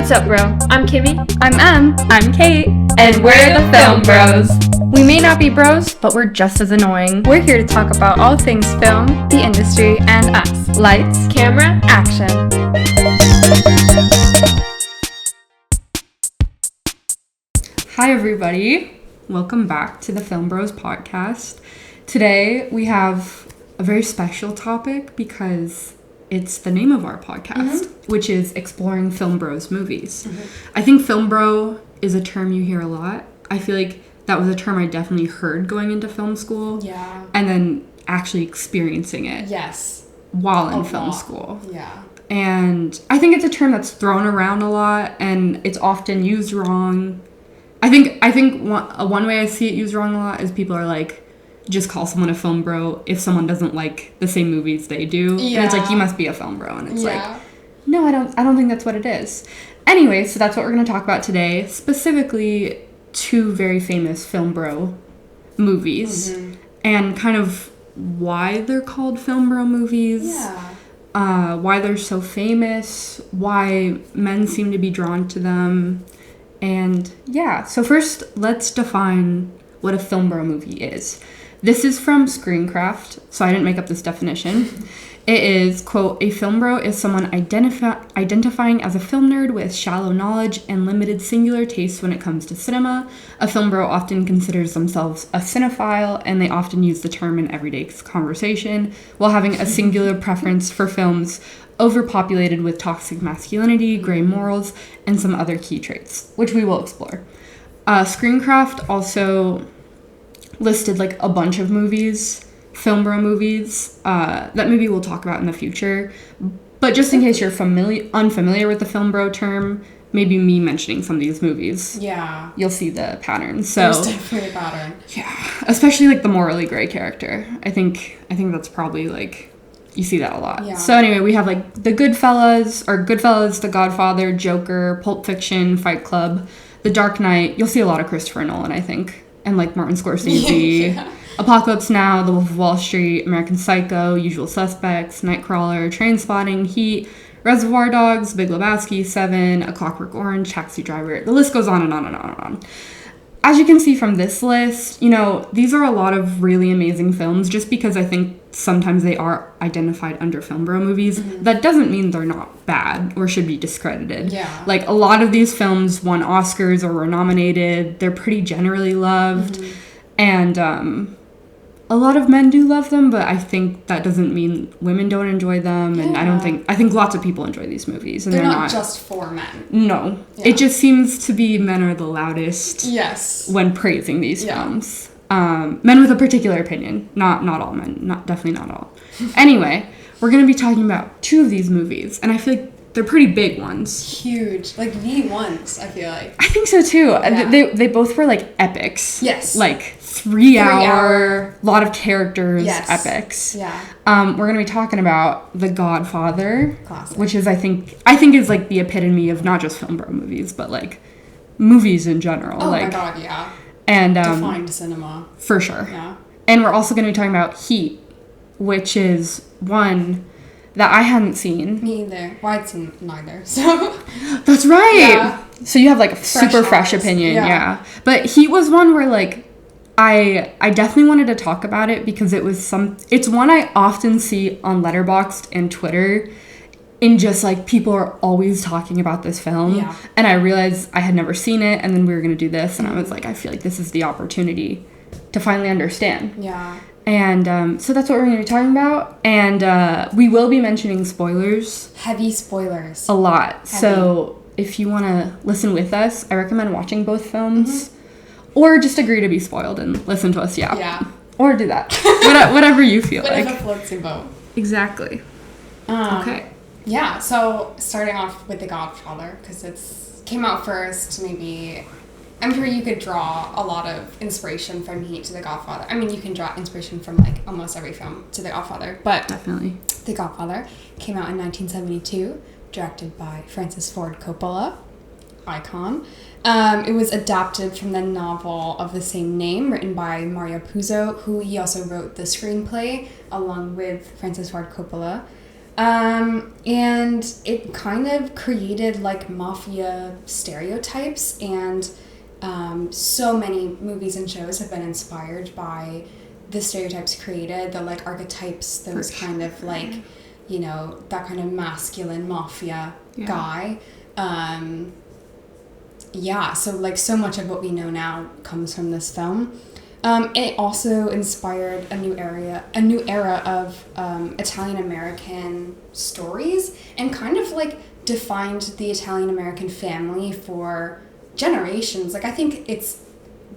What's up, bro? I'm Kimmy. I'm Em. I'm Kate. And we're the Film Bros. We may not be bros, but we're just as annoying. We're here to talk about all things film, the industry, and us. Lights, Camera, action. Hi, everybody. Welcome back to the Film Bros podcast. Today, we have a very special topic because it's the name of our podcast, which is Exploring Film Bros movies. I think film bro is a term you hear a lot. I feel like that was a term I definitely heard going into film school. Yeah. And then actually experiencing it. Yes. While in film school. Yeah. And I think it's a term that's thrown around a lot and it's often used wrong. I think one way I see it used wrong a lot is people are like, just call someone a film bro if someone doesn't like the same movies they do. Yeah. And it's like, you must be a film bro. And it's like, no, I don't think that's what it is. Anyway, so that's what we're going to talk about today. Specifically, two very famous film bro movies. And kind of why they're called film bro movies. Yeah. Why they're so famous. Why men seem to be drawn to them. And yeah, so first, let's define what a film bro movie is. This is from Screencraft, so I didn't make up this definition. It is, quote, a film bro is someone identifying as a film nerd with shallow knowledge and limited singular taste when it comes to cinema. A film bro often considers themselves a cinephile, and they often use the term in everyday conversation, while having a singular preference for films overpopulated with toxic masculinity, gray morals, and some other key traits, which we will explore. Screencraft also listed like a bunch of movies, film bro movies, that maybe we'll talk about in the future. But just in case you're unfamiliar with the film bro term, maybe me mentioning some of these movies. Yeah. You'll see the pattern. So there's definitely a pattern. Yeah. Especially like the morally gray character. I think that's probably like you see that a lot. Yeah. So anyway, we have like the Goodfellas, The Godfather, Joker, Pulp Fiction, Fight Club, The Dark Knight. You'll see a lot of Christopher Nolan, I think. And like Martin Scorsese, yeah. Apocalypse Now, The Wolf of Wall Street, American Psycho, Usual Suspects, Nightcrawler, Trainspotting, Heat, Reservoir Dogs, Big Lebowski, Seven, A Clockwork Orange, Taxi Driver. The list goes on and on and on and on. As you can see from this list, these are a lot of really amazing films just because I think sometimes they are identified under film bro movies. That doesn't mean they're not bad or should be discredited. Yeah. Like a lot of these films won Oscars or were nominated. They're pretty generally loved. And a lot of men do love them, but I think that doesn't mean women don't enjoy them. And I think lots of people enjoy these movies. And they're not just for men. No. Yeah. It just seems to be men are the loudest when praising these films. Men with a particular opinion. Not all men. Definitely not all. Anyway, we're going to be talking about two of these movies. And I feel like they're pretty big ones. Huge. Like the ones, I feel like. I think so too. Yeah. They both were like epics. Yes. Like 3-hour, lot of characters, epics. Yeah. We're gonna be talking about The Godfather, classic, which is I think is like the epitome of not just film bro movies, but like movies in general. Oh like, my god, yeah. And defined cinema for sure. Yeah. And we're also gonna be talking about Heat, which is one that I hadn't seen. Me either. Well, I'd seen neither. So that's right. Yeah. So you have like a super fresh opinion, yeah. But Heat was one where like I definitely wanted to talk about it because it's one I often see on Letterboxd and Twitter, in just like people are always talking about this film. Yeah. And I realized I had never seen it, and then we were gonna do this, and I was like, I feel like this is the opportunity to finally understand. Yeah. And so that's what we're going to be talking about. And we will be mentioning spoilers. Heavy spoilers. A lot. Heavy. So if you want to listen with us, I recommend watching both films. Or just agree to be spoiled and listen to us, Yeah. Or do that. Whatever you feel like. Whatever floats your boat. Exactly. Okay. Yeah, so starting off with The Godfather, because it came out first, maybe... I'm sure you could draw a lot of inspiration from Heat to The Godfather. I mean, you can draw inspiration from, like, almost every film to The Godfather. But definitely. The Godfather came out in 1972, directed by Francis Ford Coppola, icon. It was adapted from the novel of the same name, written by Mario Puzo, who he also wrote the screenplay, along with Francis Ford Coppola. And it kind of created like mafia stereotypes, and so many movies and shows have been inspired by the stereotypes created, the like archetypes, those kind of like, you know, that kind of masculine mafia guy. So like so much of what we know now comes from this film. It also inspired a new era of Italian American stories, and kind of like defined the Italian American family for generations. Like I think it's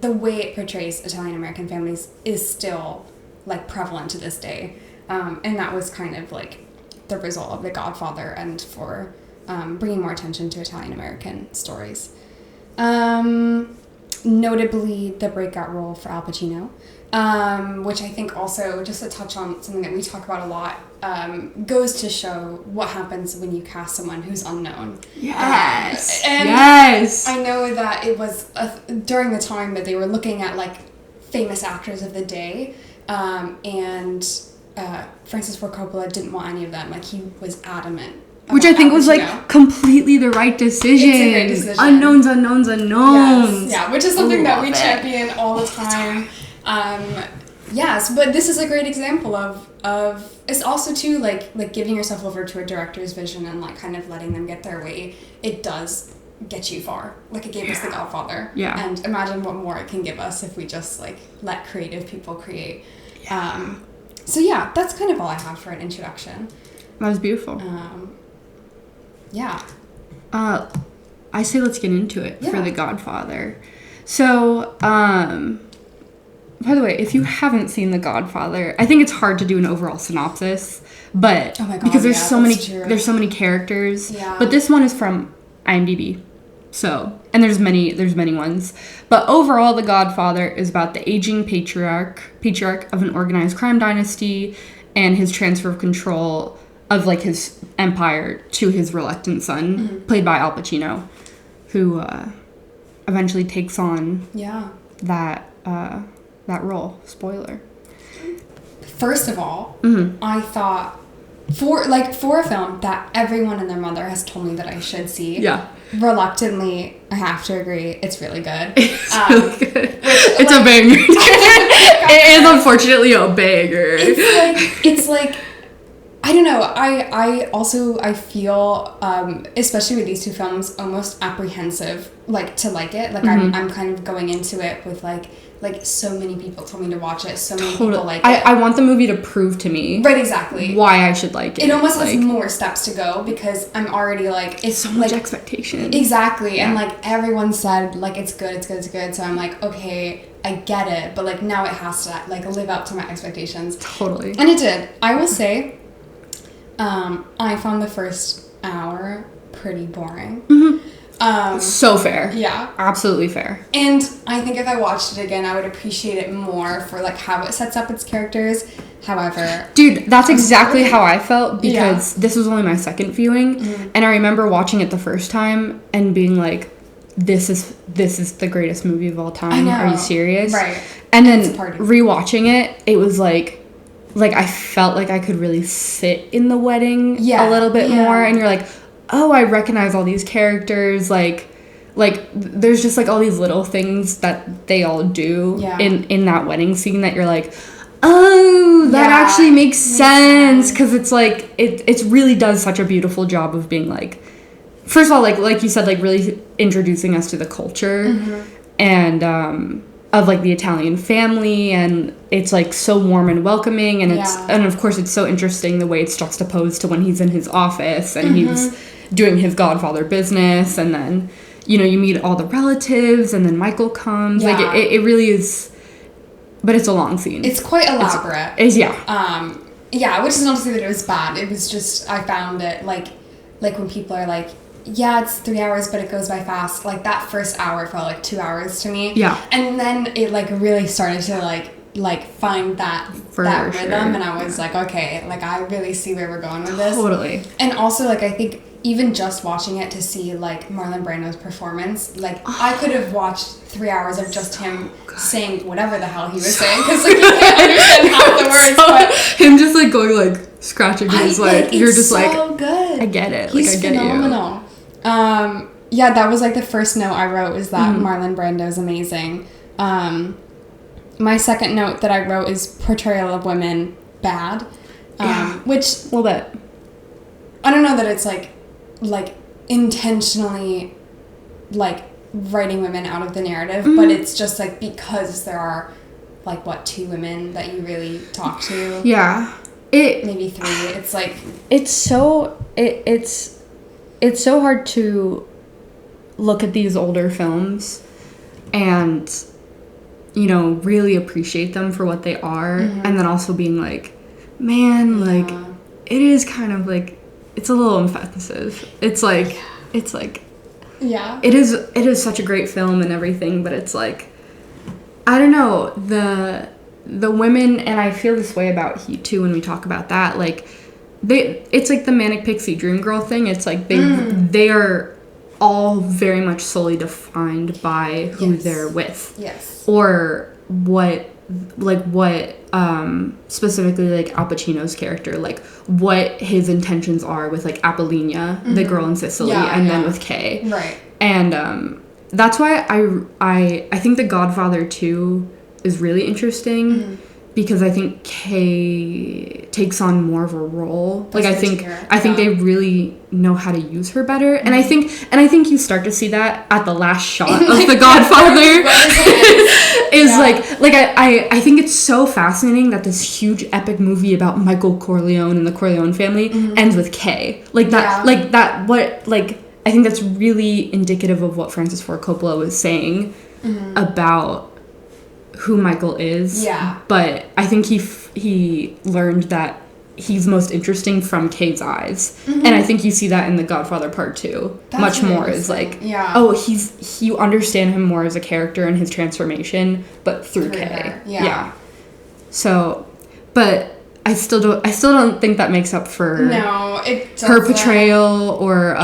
the way it portrays Italian American families is still like prevalent to this day, and that was kind of like the result of The Godfather and for bringing more attention to Italian American stories. Notably the breakout role for Al Pacino, which I think also, just to touch on something that we talk about a lot, goes to show what happens when you cast someone who's unknown. Yes. And yes. I know that it was during the time that they were looking at like famous actors of the day, and Francis Ford Coppola didn't want any of them. Like he was adamant. Which I think was like completely the right decision. It's a great decision. Unknowns. Yes. Yeah, which is something that we champion all the time. Yes, but this is a great example of it's also too like giving yourself over to a director's vision and like kind of letting them get their way. It does get you far. Like it gave us The Godfather. Yeah. And imagine what more it can give us if we just like let creative people create. Yeah. So yeah, that's kind of all I have for an introduction. That was beautiful. Yeah. I say let's get into it for Yeah. The Godfather. So, by the way, if you haven't seen The Godfather, I think it's hard to do an overall synopsis, but Oh my God, because there's yeah, so many that's true. there's so many characters. Yeah. But this one is from IMDb. So, and there's many ones. But overall, The Godfather is about the aging patriarch of an organized crime dynasty and his transfer of control of like his empire to his reluctant son, played by Al Pacino, who eventually takes on that role. Spoiler. First of all, I thought for a film that everyone and their mother has told me that I should see. Yeah. Reluctantly, I have to agree, it's really good. It's really good. It's a banger. It is unfortunately a banger. It's like I don't know. I feel especially with these two films almost apprehensive to like it. Like I'm kind of going into it with like so many people told me to watch it. So many people like it. I want the movie to prove to me exactly why I should like it. It almost has more steps to go because I'm already like it's so much expectation. Exactly. Yeah. And like everyone said like it's good. So I'm like, okay, I get it, but like now it has to like live up to my expectations. Totally. And it did. I will say I found the first hour pretty boring. So fair. Yeah. Absolutely fair. And I think if I watched it again, I would appreciate it more for like how it sets up its characters. However, dude, that's exactly how I felt because this was only my second viewing, and I remember watching it the first time and being like, this is the greatest movie of all time. Are you serious? Right. And then rewatching it, it was like I felt like I could really sit in the wedding a little bit more, and you're like, oh, I recognize all these characters, like there's just like all these little things that they all do in that wedding scene that you're like, oh, that actually makes sense, because it's like it really does such a beautiful job of being like, first of all, like you said, like really introducing us to the culture and of like the Italian family, and it's like so warm and welcoming, and and of course it's so interesting the way it's juxtaposed to when he's in his office and he's doing his Godfather business, and then you meet all the relatives, and then Michael comes. Like it really is, but it's a long scene. It's quite elaborate. Which is not to say that it was bad. It was just I found it like when people are like, yeah, it's 3 hours, but it goes by fast. Like that first hour felt like 2 hours to me. Yeah. And then it like really started to like find that rhythm, and I was like, okay, like I really see where we're going with this. Totally. And also like I think even just watching it to see like Marlon Brando's performance, like I could have watched 3 hours of just him saying whatever the hell he was saying, because like you can't understand half the words, but him just like going like scratching his like you're just so like good. I get it. He's like I get phenomenal. Yeah, that was like the first note I wrote, was that Marlon Brando is amazing. My second note that I wrote is portrayal of women bad, which a little bit. I don't know that it's like intentionally like writing women out of the narrative, but it's just like because there are like what, 2 women that you really talk to. Yeah. Maybe 3. It's like It's so hard to look at these older films and, you know, really appreciate them for what they are, and then also being like, man, like it is kind of like, it's a little offensive. It's like yeah. it is such a great film and everything, but it's like, I don't know, the women, and I feel this way about Heat too when we talk about that, like it's like the Manic Pixie Dream Girl thing. It's like they are all very much solely defined by who they're with. Yes. Or what specifically like Al Pacino's character, like what his intentions are with like Apollina, the girl in Sicily, and then with Kay. Right. And that's why I think The Godfather 2 is really interesting, because I think Kay takes on more of a role. That's like I think they really know how to use her better, and I think you start to see that at the last shot of The Godfather. I think it's so fascinating that this huge epic movie about Michael Corleone and the Corleone family ends with Kay. I think that's really indicative of what Francis Ford Coppola was saying about who Michael is. Yeah. But I think he learned that he's most interesting from Kay's eyes. And I think you see that in The Godfather Part 2. That's much more. interesting. Is like, yeah. oh, you understand him more as a character and his transformation, but through Kay. Her. Yeah. So, but I still don't think that makes up for it doesn't. her portrayal or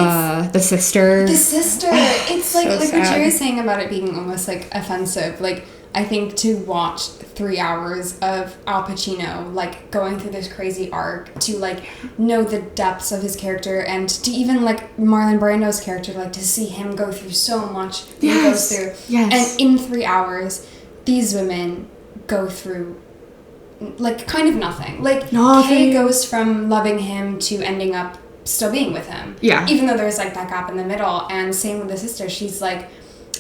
the sister. The sister. It's like So what sad. you're saying about it being almost like offensive. Like, I think to watch 3 hours of Al Pacino like going through this crazy arc, to like know the depths of his character, and to even like Marlon Brando's character, like to see him go through so much that he goes through. Yes. And in 3 hours, these women go through like kind of nothing. Like Kay goes from loving him to ending up still being with him. Yeah. Even though there's like that gap in the middle. And same with the sister. She's like,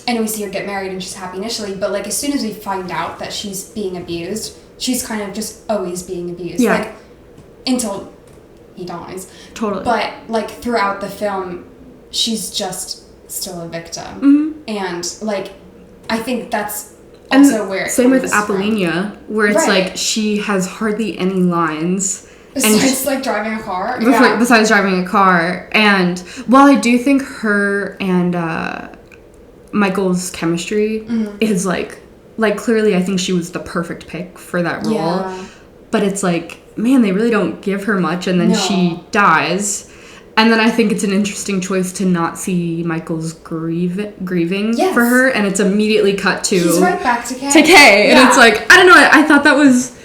and we see her get married and she's happy initially, but like as soon as we find out that she's being abused, she's kind of just always being abused. Yeah. Like until he dies. Totally. But like throughout the film, she's just still a victim. And like I think that's also where it same with comes from. Apollina, where it's like she has hardly any lines. Besides like driving a car. Besides driving a car. And while I do think her and Michael's chemistry is like clearly I think she was the perfect pick for that role. Yeah. But it's like, man, they really don't give her much, and then she dies. And then I think it's an interesting choice to not see Michael's grieving for her, and it's immediately cut to... He's right back to Kay. And it's like, I don't know, I thought that was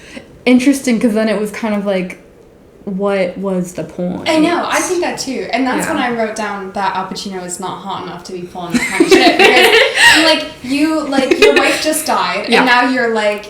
interesting, because then it was kind of like, what was the point? I know, I think that too. And that's when I wrote down that Al Pacino is not hot enough to be pulling that kind of shit. Because, your wife just died, and now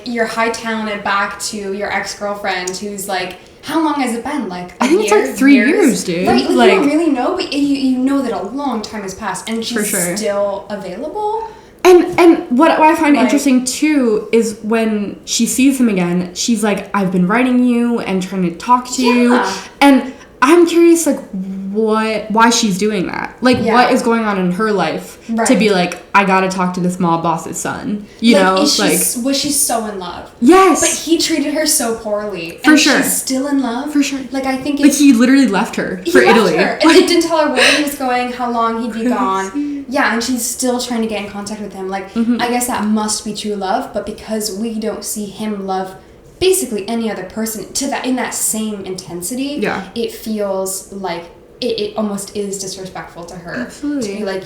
you're high-talented back to your ex-girlfriend who's like, how long has it been? Like I think it's like 3 years, dude. Right, you don't really know, but you know that a long time has passed, and she's still available. And what I find interesting too is when she sees him again, she's like, I've been writing you and trying to talk to you, and I'm curious why she's doing that. What is going on in her life to be like, I gotta talk to this mob boss's son. You know? Was she so in love? Yes. But he treated her so poorly. For sure. She's still in love. For sure. I think it's... he literally left her for Italy. Her. And he didn't tell her where he was going, how long he'd be gone. Yeah, and she's still trying to get in contact with him. I guess that must be true love, but because we don't see him love basically any other person in that same intensity, it feels like it almost is disrespectful to her. Absolutely. To be like,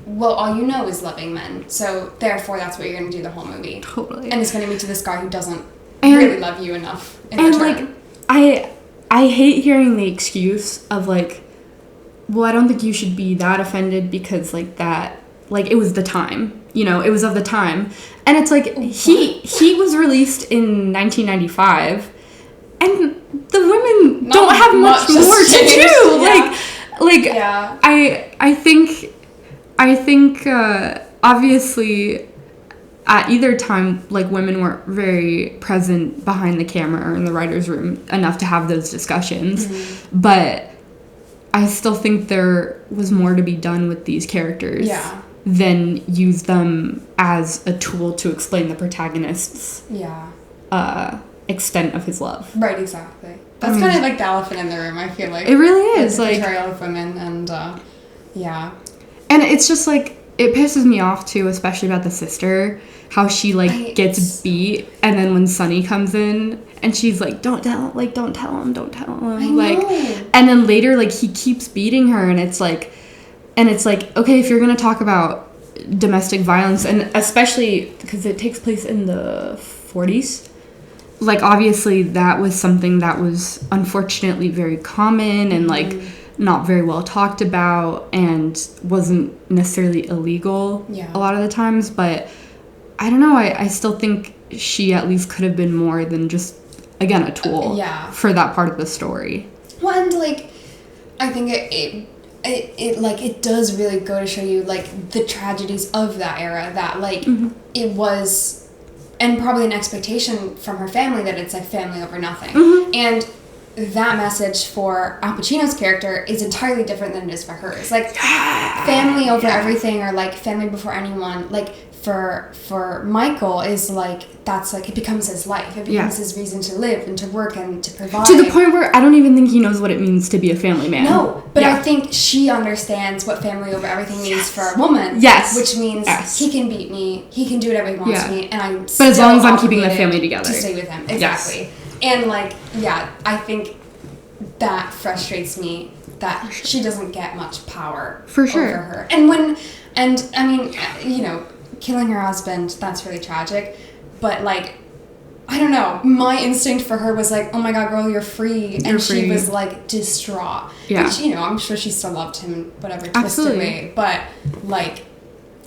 well, all you know is loving men, so therefore that's what you're going to do the whole movie. Totally. And it's going to be to this guy who doesn't And- really love you enough in And return. like, I hate hearing the excuse of like, well, I don't think you should be that offended because like that, like it was the time, you know, it was of the time. And it's like, he was released in 1995 and the women Not don't have much much has more to changed. do. Yeah. Yeah. I think obviously at either time, like, women weren't very present behind the camera or in the writer's room enough to have those discussions. Mm-hmm. But I still think there was more to be done with these characters than use them as a tool to explain the protagonist's extent of his love. Right, exactly. That's kind of like the elephant in the room, I feel like. It really is. The Like, portrayal of women and, yeah. and it's just, like, it pisses me off, too, especially about the sister, how she, like, gets beat, and then when Sunny comes in, and she's like, don't tell him, I like, know. and then later, like, he keeps beating her, and it's like, okay, if you're gonna talk about domestic violence, and especially because it takes place in the 40s, like, obviously that was something that was unfortunately very common, and, like, not very well talked about, and wasn't necessarily illegal a lot of the times, but I don't know, I still think she at least could have been more than just, again, a tool for that part of the story. Well, and, like, I think it does really go to show you, like, the tragedies of that era, that, like, it was, and probably an expectation from her family that it's, like, family over nothing. And that message for Al Pacino's character is entirely different than it is for hers. Like, family over everything, or, like, family before anyone, like, for Michael is like, that's like, it becomes his life. It becomes his reason to live and to work and to provide. To the point where I don't even think he knows what it means to be a family man. No, but I think she understands what family over everything means for a woman. Yes. Which means he can beat me, he can do whatever he wants to me, and I'm but as long as I'm keeping the family together. To stay with him. Exactly. Yes. And, like, I think that frustrates me, that she doesn't get much power over her. And I mean, you know, killing her husband, that's really tragic, but, like, I don't know, my instinct for her was like, oh my god, girl, you're free. And she was, like, distraught. Which, you know, I'm sure she still loved him in whatever twisted way, but, like,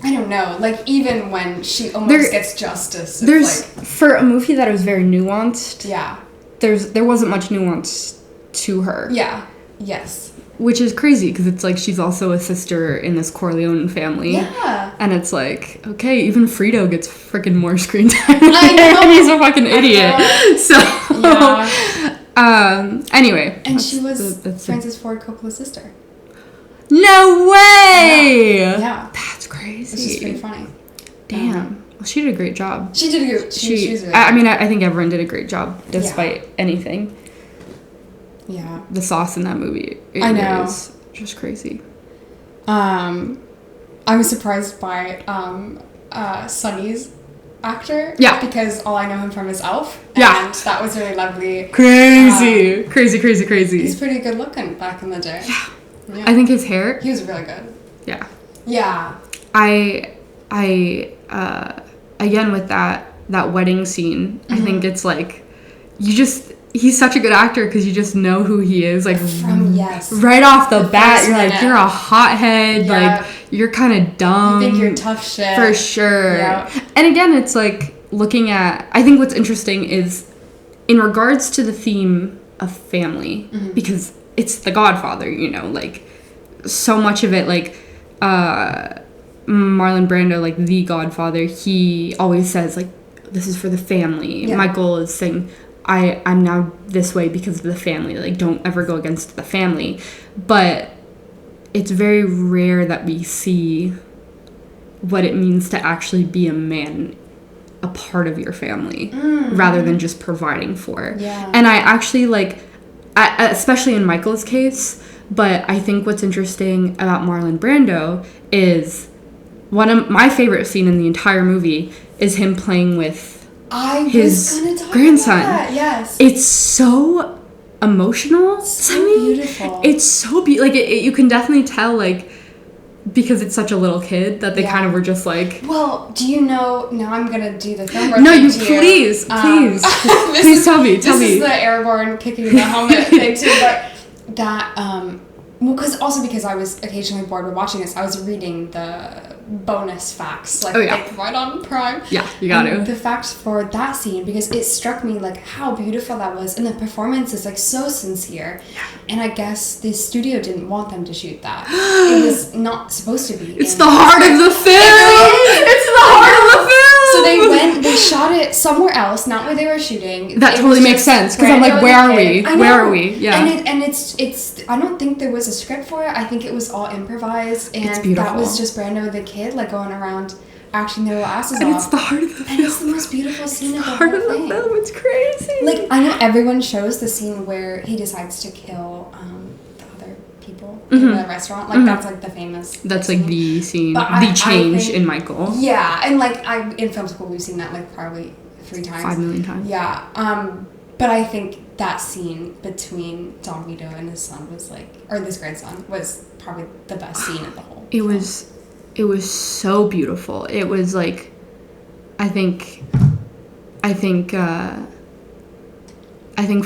I don't know, like, even when she almost gets justice, there's, like, for a movie that was very nuanced, there wasn't much nuance to her. Yes. Which is crazy, because it's like she's also a sister in this Corleone family. Yeah. And it's like, okay, even Frito gets freaking more screen time. I know. And he's a fucking idiot. So, anyway. And she was Francis Ford Coppola's sister. No way! Yeah. That's crazy. Which is pretty funny. Damn. Well, she did a great job. She did a good, she was really I mean, I think everyone did a great job, despite anything. Yeah. The sauce in that movie, I know, is just crazy. I was surprised by Sonny's actor. Yeah. Because all I know him from is Elf. Yeah. And that was really lovely. Crazy. Crazy. He's pretty good looking back in the day. Yeah. I think his hair. He was really good. Yeah. Yeah. I again with that wedding scene, I think it's like, he's such a good actor because you just know who he is, like, right off the bat. You're like, you're a hothead, like, you're kind of dumb. You think you're tough shit. For sure. Yeah. And again, it's like, looking at, I think what's interesting is in regards to the theme of family, because it's The Godfather, you know, like, so much of it, like, Marlon Brando, like, the Godfather, he always says, like, this is for the family. Michael is saying, I'm now this way because of the family. Like, don't ever go against the family. But it's very rare that we see what it means to actually be a man, a part of your family, rather than just providing for. Yeah. And I actually, like, especially in Michael's case, but I think what's interesting about Marlon Brando is one of my favorite scene in the entire movie is him playing with his grandson. Yes. It's so emotional. So beautiful. It's so beautiful. Like, you can definitely tell, like, because it's such a little kid that they kind of were just like... Well, do you know... Now I'm going to do the film. No, please. Please tell me. This is the Aragorn kicking the helmet thing, too. But that... well, because I was occasionally bored with watching this, I was reading the bonus facts, like right on Prime. Yeah, you got to. The facts for that scene, because it struck me like how beautiful that was, and the performance is like so sincere. Yeah. And I guess the studio didn't want them to shoot that. It was not supposed to be. It's the heart of the film. It's the heart of the film. So they shot it somewhere else, not where they were shooting. That totally makes sense, because I'm like, where are we? Where are we? Yeah. And it's I don't think there was a script for it. I think it was all improvised, and it's beautiful. That was just Brando the kid, like, going around acting their asses off. And it's the heart of the film. And it's the most beautiful scene of the heart whole of the thing. film. It's crazy. Like, I know everyone shows the scene where he decides to kill the other people in the restaurant. Like, that's like the famous. That's like scene. The scene, but the change in Michael. Yeah, and like in film school we've seen that like probably 3 times. 5 million times. Yeah. But I think that scene between Don Vito and his son was like, or this grandson, was probably the best scene of the whole. It was so beautiful. It was like, I think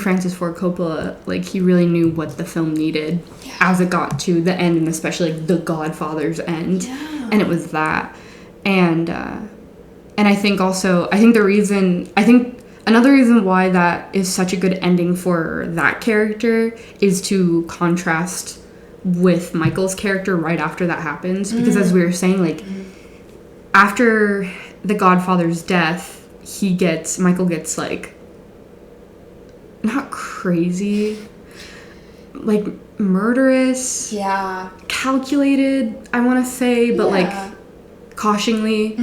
Francis Ford Coppola, like, he really knew what the film needed as it got to the end, and especially like the Godfather's end. Yeah. And it was that. And I think another reason why that is such a good ending for that character is to contrast with Michael's character right after that happens. Because as we were saying, like, after the Godfather's death, Michael gets, like, not crazy, like, murderous. Yeah. Calculated, I want to say, but, like, cautionally.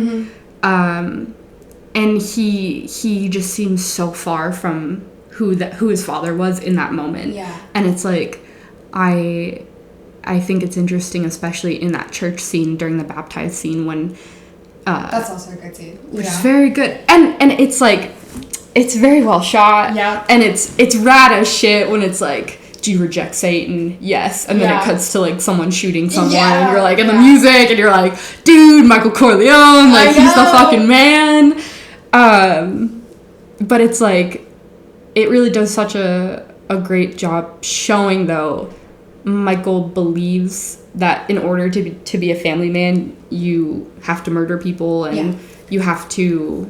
And he just seems so far from who his father was in that moment. Yeah. And it's like, I think it's interesting, especially in that church scene during the baptized scene when that's also a good scene. Which is very good. And it's like, it's very well shot. Yeah. And it's rad as shit when it's like, do you reject Satan? Yes. And then it cuts to, like, someone shooting someone, and you're like, and the music, and you're like, dude, Michael Corleone, like, he's the fucking man. But it's like, it really does such a great job showing, though, Michael believes that in order to be a family man, you have to murder people, and you have to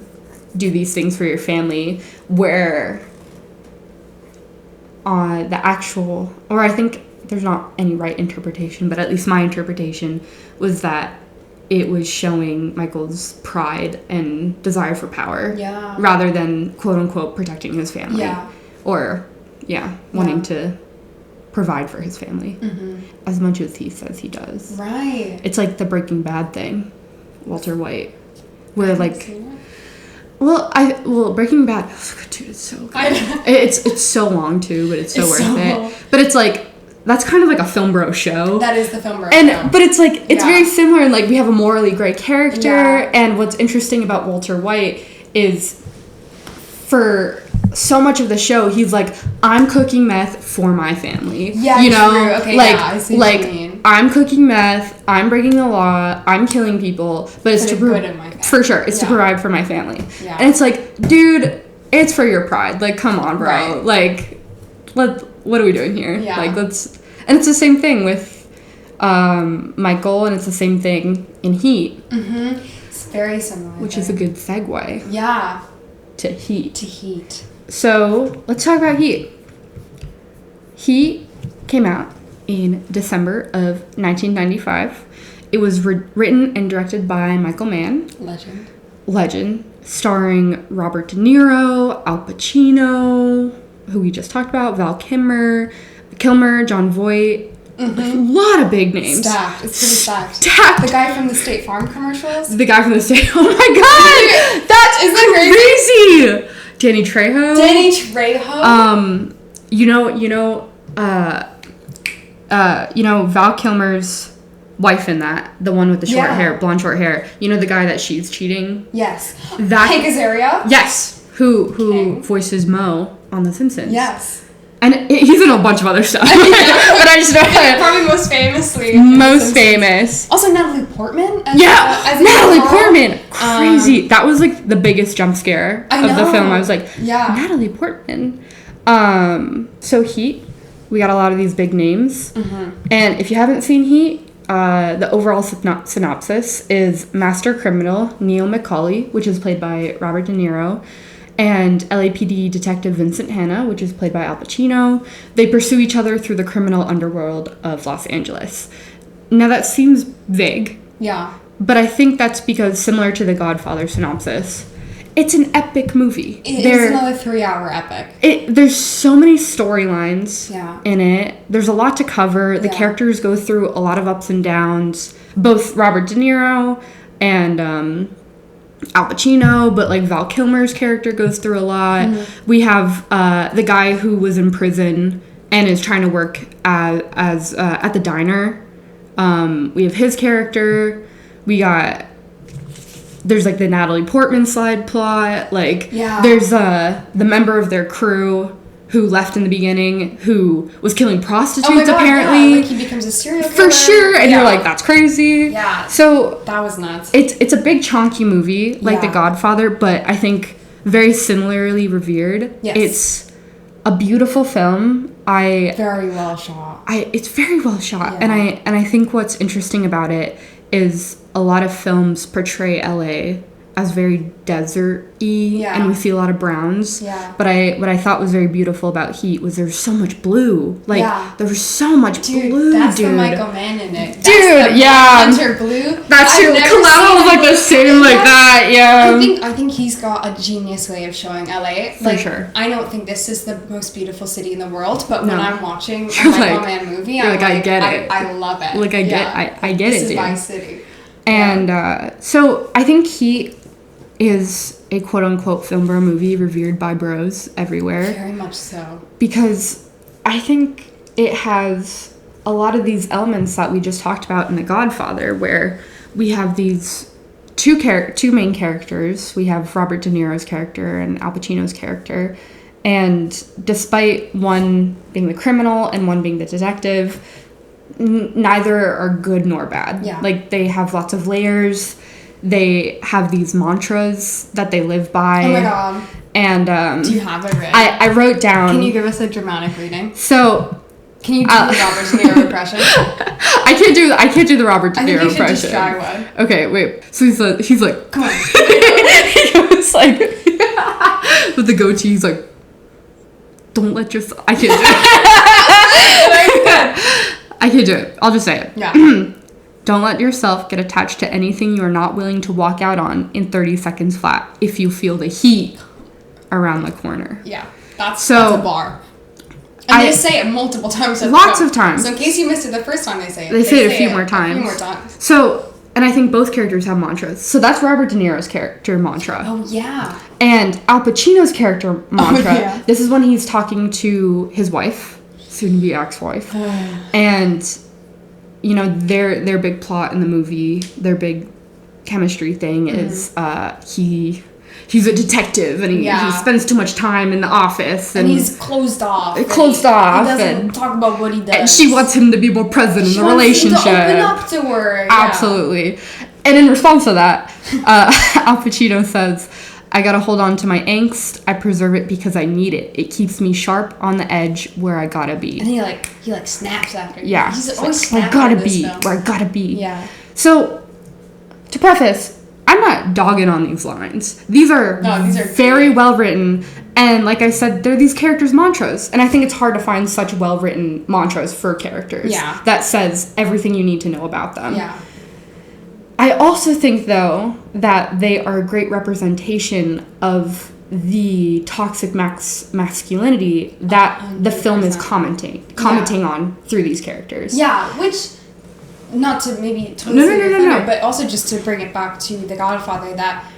do these things for your family, where the actual, or I think there's not any right interpretation, but at least my interpretation was that it was showing Michael's pride and desire for power, rather than quote unquote protecting his family, or wanting to provide for his family, as much as he says he does. Right. It's like the Breaking Bad thing, Walter White, where like. Well, Breaking Bad, oh, dude, it's so good. It's so long too, but it's so worth it. But it's like, that's kind of like a film bro show. That is the film bro show. But it's like, it's very similar, and like, we have a morally great character, and what's interesting about Walter White is, for so much of the show, he's like, I'm cooking meth for my family. Yeah, you know, true. Okay, like, I see what you mean. I'm cooking meth, I'm breaking the law, I'm killing people, but it's to for sure, it's to provide for my family. Yeah. And it's like, dude, it's for your pride. Like, come on, bro. Right. Like, what are we doing here? Yeah. Like, and it's the same thing with Michael, and it's the same thing in Heat. Mm-hmm. It's very similar. Which is a good segue. Yeah. To Heat. To Heat. So, let's talk about Heat. Heat came out in December of 1995. It was written and directed by Michael Mann. Legend. Starring Robert De Niro, Al Pacino, who we just talked about, Val Kilmer, John Voight. A lot of big names. Stacked. It's pretty stacked. The guy from the State Farm commercials. Oh my god! Isn't that crazy? Danny Trejo. You know Val Kilmer's wife in that, the one with the blonde short hair. You know the guy that she's cheating? Yes. Hank Azaria? Yes. Who voices Mo on The Simpsons. Yes. he's in a bunch of other stuff. But I just know Probably most famously. most famous. Also, Natalie Portman. As Natalie Carl. Portman. Crazy. That was like the biggest jump scare of the film. I was like, yeah, Natalie Portman. So Heat. We got a lot of these big names. And if you haven't seen Heat, the overall synopsis is master criminal Neil McCauley, which is played by Robert De Niro, and LAPD detective Vincent Hanna, which is played by Al Pacino. They pursue each other through the criminal underworld of Los Angeles. Now that seems vague. Yeah. But I think that's because, similar to the Godfather synopsis, it's an epic movie. It's another 3-hour epic. There's so many storylines in it. There's a lot to cover. The characters go through a lot of ups and downs. Both Robert De Niro and Al Pacino, but like Val Kilmer's character goes through a lot. We have the guy who was in prison and is trying to work as at the diner. We have his character. There's like the Natalie Portman side plot. Like there's the member of their crew who left in the beginning who was killing prostitutes apparently. Yeah. Like he becomes a serial killer. For sure. And you're like, that's crazy. Yeah. So that was nuts. It's a big chonky movie like The Godfather, but I think very similarly revered. Yes. It's a beautiful film. Very well shot. It's very well shot. And I think what's interesting about it is a lot of films portray LA as very desert-y, and we see a lot of browns. Yeah. But what I thought was very beautiful about Heat was there was so much blue. Like there was so much blue, that's dude. the Michael Mann in it. That's the Hunter Blue. That's true. Collateral is like the same like that. Yeah. I think he's got a genius way of showing LA. For sure. I don't think this is the most beautiful city in the world, but when I'm watching a You're Michael Mann movie, I'm like, I get it. I love it. Like I get this it. This is dude. my city. And so I think Heat is a quote-unquote film bro movie revered by bros everywhere. Very much so. Because I think it has a lot of these elements that we just talked about in The Godfather, where we have these two main characters. We have Robert De Niro's character and Al Pacino's character. And despite one being the criminal and one being the detective, neither are good nor bad. Yeah. Like, they have lots of layers. They have these mantras that they live by. Oh my god. And do you have it written? I wrote down. Can you give us a dramatic reading? So can you do the Robert De Niro impression? I can't do the Robert De Niro impression. I think you should just try one. Okay, wait. So he's like come on. He goes like with the goatee. He's like, don't let yourself. I can't do it. I can't do it. I'll just say it. Yeah. Don't let yourself get attached to anything you are not willing to walk out on in 30 seconds flat if you feel the heat around the corner. Yeah, that's a bar. And they say it multiple times. Lots of times. So in case you missed it the first time they say it. They say it a few more times. So, and I think both characters have mantras. So that's Robert De Niro's character mantra. Oh, yeah. And Al Pacino's character mantra, this is when he's talking to his wife, soon-to-be ex-wife. And you know, their big plot in the movie, their big chemistry thing is he's a detective and he spends too much time in the office and he's closed off. He doesn't talk about what he does. And she wants him to be more present in the relationship. She wants him to open up to her. Absolutely. And in response to that, Al Pacino says, I gotta hold on to my angst. I preserve it because I need it. It keeps me sharp on the edge where I gotta be. And he snaps after. Yeah. He's always snapping. Where I gotta be. Yeah. So, to preface, I'm not dogging on these lines. These are very well written. And like I said, they're these characters' mantras. And I think it's hard to find such well written mantras for characters. Yeah. That says everything you need to know about them. Yeah. I also think, though, that they are a great representation of the toxic masculinity that 100%. The film is commenting on through these characters. Yeah, which, not to maybe no, but also just to bring it back to The Godfather, that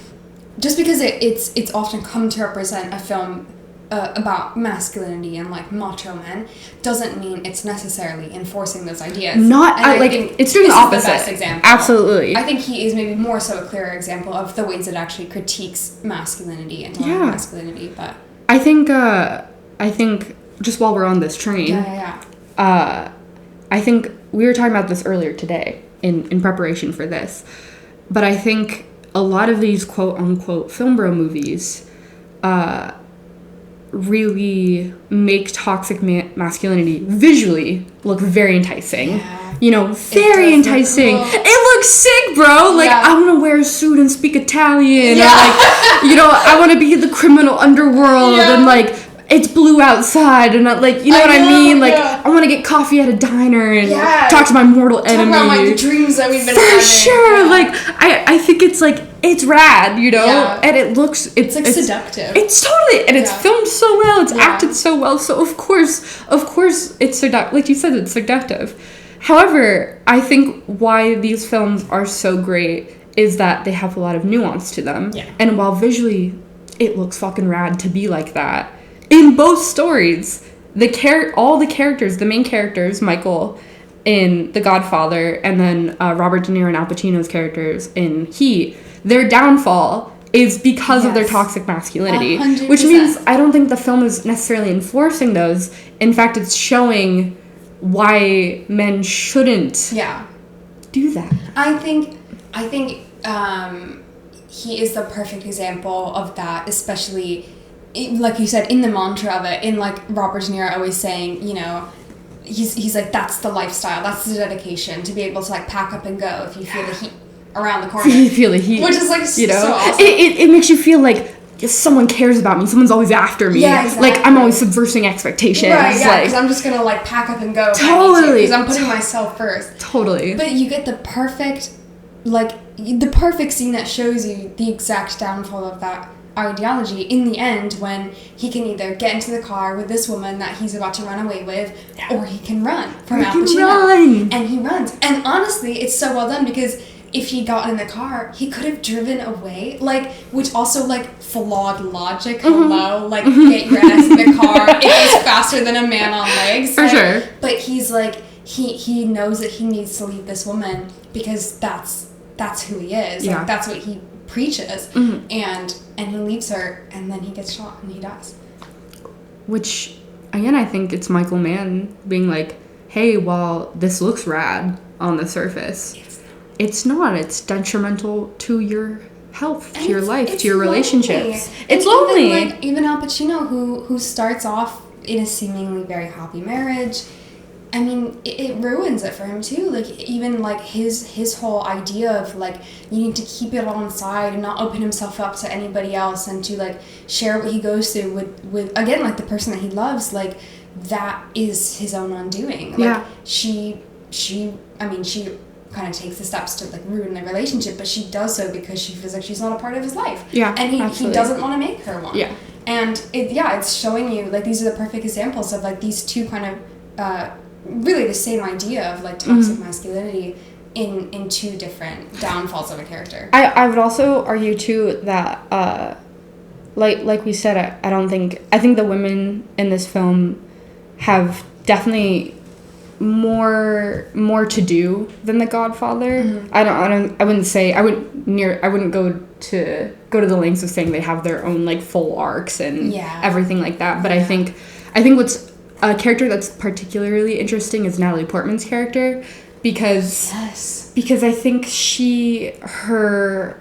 just because it's often come to represent a film about masculinity and like macho men doesn't mean it's necessarily enforcing those ideas. It's doing the opposite. Is the best example. Absolutely. I think he is maybe more so a clearer example of the ways it actually critiques masculinity and masculinity. But I think just while we're on this train, I think we were talking about this earlier today in preparation for this, but I think a lot of these quote-unquote film bro movies really make toxic masculinity visually look very enticing. Yeah. You know, very enticing. Cool. It looks sick, bro. Like, Yeah. I want to wear a suit and speak Italian. Yeah. Or like, you know, I want to be in the criminal underworld. Yeah. And like, it's blue outside. And like, you know what I mean? Like, I want to get coffee at a diner and talk to my mortal enemy. Talk about the dreams that we've been For having. sure. Yeah. Like, I think it's like, it's rad, you know? Yeah. And it looks... It's like seductive. It's totally... And it's filmed so well. It's Yeah. acted so well. So, of course, it's seductive. Like you said, it's seductive. However, I think why these films are so great is that they have a lot of nuance to them. Yeah. And while visually it looks fucking rad to be like that, in both stories, all the characters, the main characters, Michael in The Godfather, and then Robert De Niro and Al Pacino's characters in Heat, their downfall is because of their toxic masculinity. 100%. Which means I don't think the film is necessarily enforcing those. In fact, it's showing why men shouldn't do that. I think he is the perfect example of that, especially like you said, in the mantra of it, in like Robert De Niro always saying, you know, he's like, that's the lifestyle, that's the dedication, to be able to like pack up and go if you feel the heat around the corner. You feel the heat, which is like, you know, so awesome. It makes you feel like someone cares about me. Someone's always after me. Yeah, exactly. Like I'm always subversing expectations. Right, yeah, because like, I'm just gonna like pack up and go. Totally. Because I'm putting myself first. Totally. But you get the perfect scene that shows you the exact downfall of that ideology in the end, when he can either get into the car with this woman that he's about to run away with, or he can run from Al Pacino. And he runs. And honestly, it's so well done, because if he got in the car, he could have driven away, like, which also, like, flawed logic. Hello, like, get your ass in the car. It goes faster than a man on legs. For sure. But he's like, he knows that he needs to leave this woman because that's who he is. Yeah. Like, that's what he preaches. And he leaves her, and then he gets shot and he dies. Which, again, I think it's Michael Mann being like, hey, while this looks rad on the surface, it's not. It's detrimental to your health, to your life, to your relationships. It's lonely. Even Al Pacino, who starts off in a seemingly very happy marriage, I mean, it ruins it for him too. Like, even like his whole idea of like, you need to keep it all inside and not open himself up to anybody else, and to like share what he goes through with again, like, the person that he loves. Like, that is his own undoing. Like, she kind of takes the steps to like ruin the relationship, but she does so because she feels like she's not a part of his life. Yeah, and he doesn't want to make her one. Yeah, and it's showing you like these are the perfect examples of like these two kind of really the same idea of like toxic masculinity in two different downfalls of a character. I would also argue too that like we said, I think the women in this film have definitely more to do than The Godfather. I wouldn't go to the lengths of saying they have their own like full arcs and everything like that. But I think what's a character that's particularly interesting is Natalie Portman's character, because I think her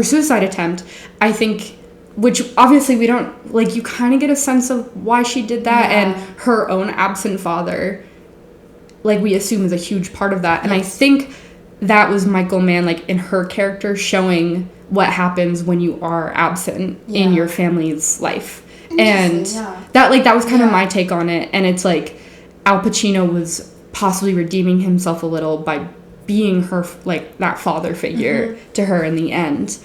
suicide attempt, I think, which obviously we don't, like, you kind of get a sense of why she did that, and her own absent father, like, we assume is a huge part of that. And I think that was Michael Mann, like, in her character, showing what happens when you are absent in your family's life. And that was kind of my take on it. And it's like Al Pacino was possibly redeeming himself a little by being her, like, that father figure to her in the end.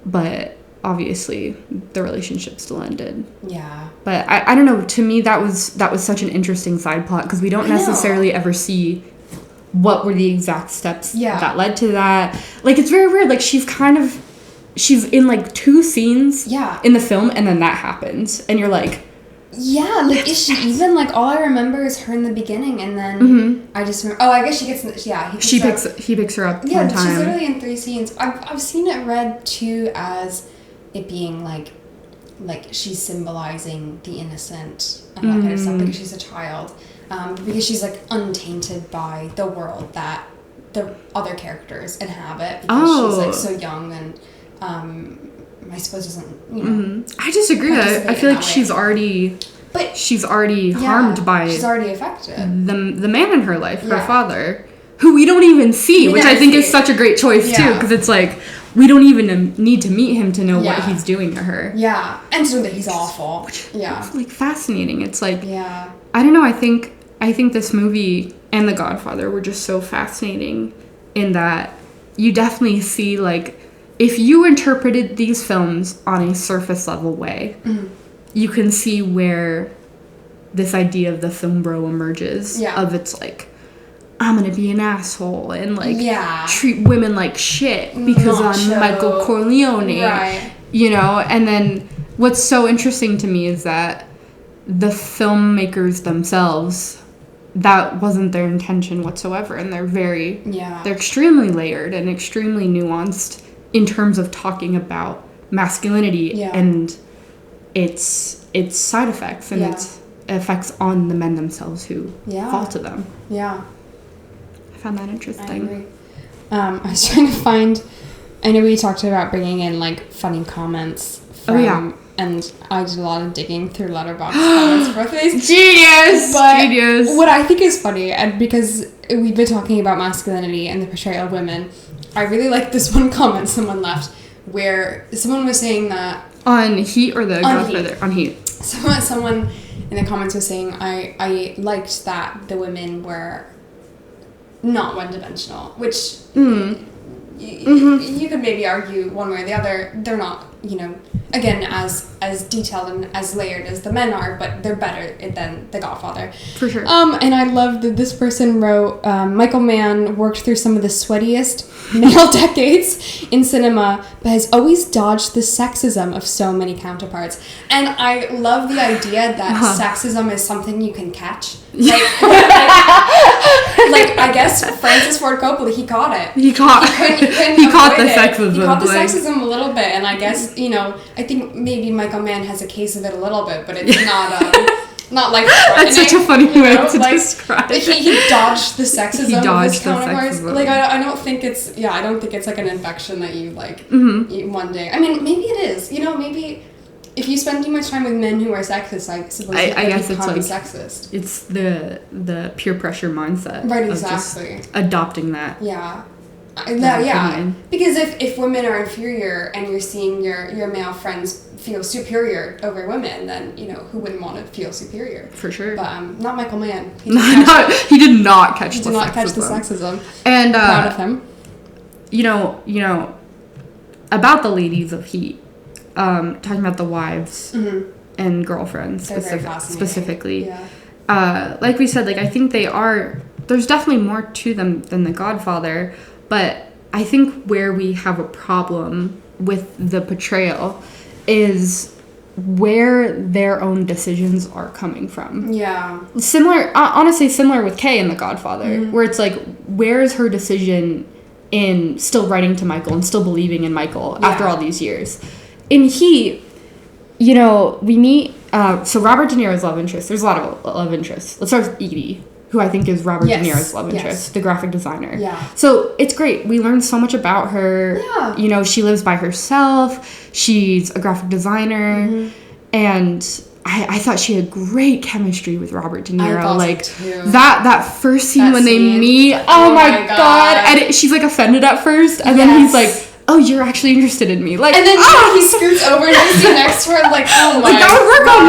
But obviously the relationship still ended. Yeah. But I don't know, to me that was such an interesting side plot, because we don't necessarily ever see what were the exact steps that led to that. Like, it's very weird. Like, she's in like 2 scenes in the film, and then that happens, and you're like, like, is she even, like, all I remember is her in the beginning, and then I just remember, I guess she gets, he picks her up one time. Yeah, she's literally in 3 scenes. I've seen it read too as it being like like she's symbolizing the innocent and that kind of stuff because she's a child, because she's like untainted by the world that the other characters inhabit because she's like so young and I suppose doesn't, you know. I disagree. I feel like she's already harmed by she's already affected the man in her life, her father, who we don't even see, which I think is such a great choice too, because it's like we don't even need to meet him to know what he's doing to her. Yeah, and to know that he's awful. It's like fascinating. It's like I don't know. I think this movie and The Godfather were just so fascinating in that you definitely see, like, if you interpreted these films on a surface level way, you can see where this idea of the film bro emerges. Of it's like, I'm gonna be an asshole and like treat women like shit because I'm Michael Corleone. Right. You know, and then what's so interesting to me is that the filmmakers themselves, that wasn't their intention whatsoever, and they're extremely layered and extremely nuanced in terms of talking about masculinity and its side effects and its effects on the men themselves who fall to them. I found that interesting. I agree. I was trying to find, I know we talked about bringing in like funny comments from, and I did a lot of digging through Letterboxd comments for both of these. Genius! What I think is funny, and because we've been talking about masculinity and the portrayal of women, I really like this one comment someone left where someone was saying that... On Heat or the Godfather? On Heat. Someone in the comments was saying, I liked that the women were not one-dimensional, which you could maybe argue one way or the other. They're not, you know, again, as detailed and as layered as the men are, but they're better than The Godfather. For sure. And I love that this person wrote, Michael Mann worked through some of the sweatiest male decades in cinema, but has always dodged the sexism of so many counterparts. And I love the idea that sexism is something you can catch. Like, I guess Francis Ford Coppola, he caught it. He caught the sexism. He caught the sexism a little bit, and I guess, you know, I think maybe Michael Mann has a case of it a little bit, but it's not like that's such a funny way to describe it. He dodged the sexism of his counterparts. Sexism. Like I don't think it's like an infection that you like you one day. I mean, maybe it is. You know, maybe if you spend too much time with men who are sexist, I suppose I guess it's like sexist. It's the peer pressure mindset. Right, exactly. Of just adopting that. Yeah. Because if women are inferior and you're seeing your male friends feel superior over women, then, you know, who wouldn't want to feel superior? For sure. But not Michael Mann. He did not catch the sexism. And proud of him. You know, about the ladies of Heat, talking about the wives and girlfriends specifically. Yeah. Like we said, like I think there's definitely more to them than The Godfather. But I think where we have a problem with the portrayal is where their own decisions are coming from. Yeah. Honestly, similar with Kay in The Godfather, where it's like, where is her decision in still writing to Michael and still believing in Michael after all these years? In Heat, you know, we meet, so Robert De Niro's love interest. There's a lot of love interests. Let's start with Edie, who I think is Robert De Niro's love interest, the graphic designer. Yeah. So it's great. We learned so much about her. Yeah. You know, she lives by herself. She's a graphic designer. And I thought she had great chemistry with Robert De Niro. That first scene when they meet. Oh my God. And she's like offended at first. And then he's like, oh, you're actually interested in me. Like, and then he scoots over and you see next to her, like, oh my God. Like, that would work on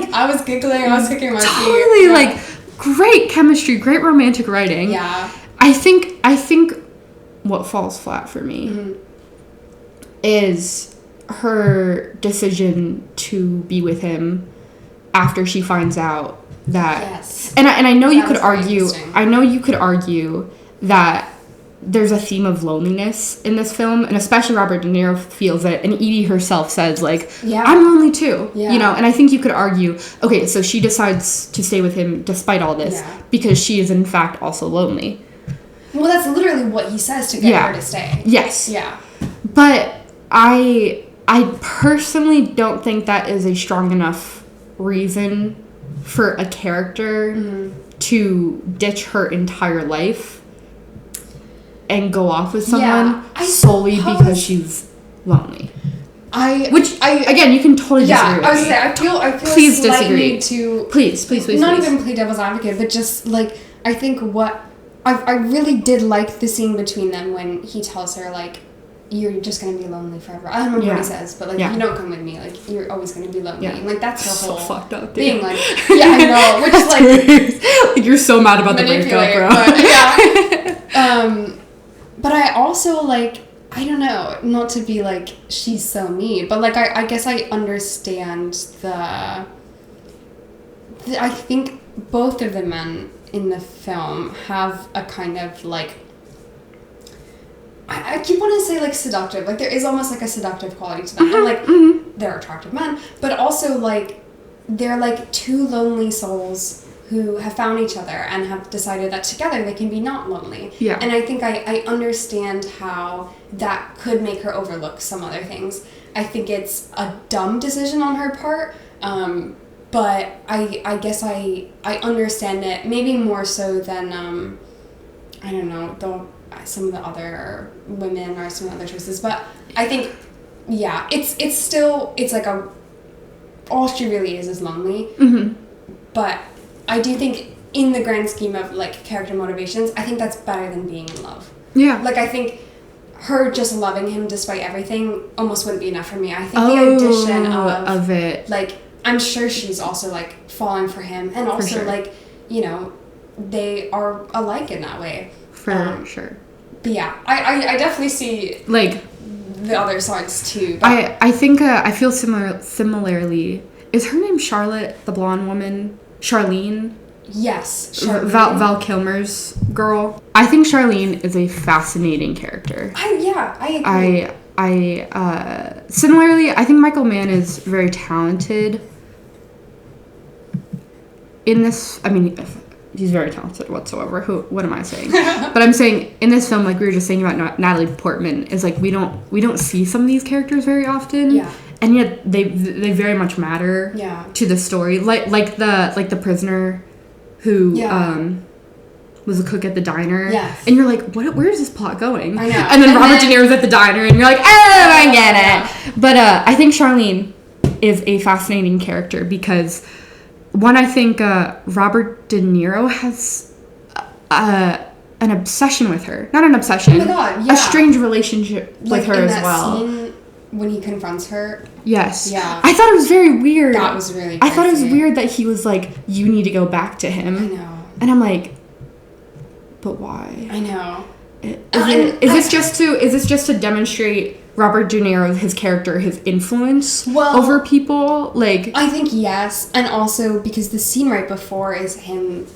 me. I was giggling. I was kicking my feet. Totally, like, great chemistry, great romantic writing. Yeah. I think what falls flat for me is her decision to be with him after she finds out that and I know you could argue that there's a theme of loneliness in this film, and especially Robert De Niro feels it, and Edie herself says, like, I'm lonely too, you know, and I think you could argue, okay, so she decides to stay with him despite all this because she is in fact also lonely. Well, that's literally what he says to get her to stay. Yes. Yeah. But I I personally don't think that is a strong enough reason for a character to ditch her entire life and go off with someone solely because she's lonely. Again, you can totally disagree with I was me. gonna say, I feel Please slightly disagree. Please. not even play devil's advocate, but just like I think what I really did like the scene between them when he tells her like you're just gonna be lonely forever. I don't remember what he says, but like you don't come with me, like you're always gonna be lonely. And, like that's her whole fucked up thing. Like I know, which is like you're so mad about the breakup, bro. But, but I also like. I don't know, not to be like, she's so mean, but like, I guess I understand I think both of the men in the film have a kind of like, I keep wanting to say like seductive, like there is almost like a seductive quality to them, and like, they're attractive men, but also like, they're like two lonely souls who have found each other and have decided that together they can be not lonely. Yeah. And I think I understand how that could make her overlook some other things. I think it's a dumb decision on her part, but I guess I understand it maybe more so than, I don't know, some of the other women or some other choices. But I think, yeah, it's still, it's like all she really is lonely. But I do think in the grand scheme of like character motivations, I think that's better than being in love. Yeah. Like I think her just loving him despite everything almost wouldn't be enough for me. I think the addition of it, like I'm sure she's also like falling for him, and also like, you know, they are alike in that way. For sure. But yeah, I definitely see like the other sides too. But I think I feel similarly. Is her name Charlotte, the blonde woman? Charlene? Yes, Charlene. Val Kilmer's girl. I think Charlene is a fascinating character. I agree. Similarly, I think Michael Mann is very talented in this. I mean, he's very talented whatsoever. What am I saying? But I'm saying in this film, like we were just saying about Natalie Portman, is like we don't see some of these characters very often. Yeah. And yet they very much matter to the story. Like the prisoner who was a cook at the diner. Yes. And you're like, where is this plot going? I know. And then Robert De Niro's at the diner and you're like, I get it. But I think Charlene is a fascinating character because one, I think Robert De Niro has an obsession with her. Not an obsession. Oh my God, yeah. A strange relationship with her as well. Scene when he confronts her. Yes. Yeah. I thought it was very weird. That was really crazy. I thought it was weird that he was like, you need to go back to him. I know. And I'm like, but why? I know. Is this just to demonstrate Robert De Niro, his character, his influence over people? Like, I think yes. And also because the scene right before is him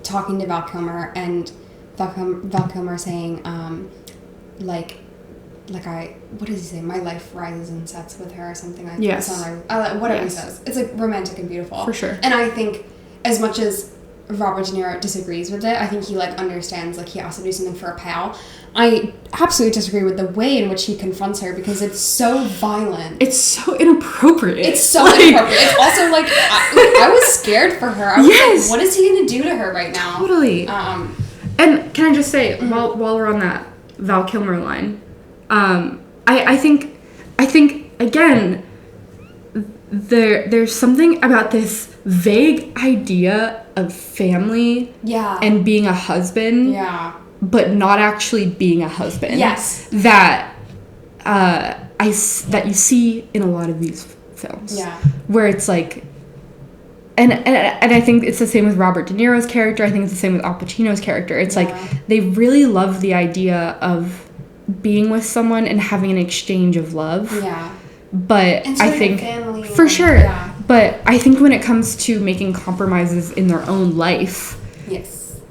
talking to Val Kilmer and Val Kilmer saying, what does he say? My life rises and sets with her or something like that. Yes. Whatever he says. It's like romantic and beautiful. For sure. And I think as much as Robert De Niro disagrees with it, I think he like understands like he has to do something for a pal. I absolutely disagree with the way in which he confronts her because it's so violent. It's so inappropriate. It's so inappropriate. It's also like I was scared for her. I was like, what is he gonna do to her right now? Totally. And can I just say, while we're on that Val Kilmer line, I think again there's something about this vague idea of family and being a husband but not actually being a husband that that you see in a lot of these films where it's like and I think it's the same with Robert De Niro's character. I think it's the same with Al Pacino's character. It's like they really love the idea of being with someone and having an exchange of love. Yeah. But I think for sure. Yeah. But I think when it comes to making compromises in their own life,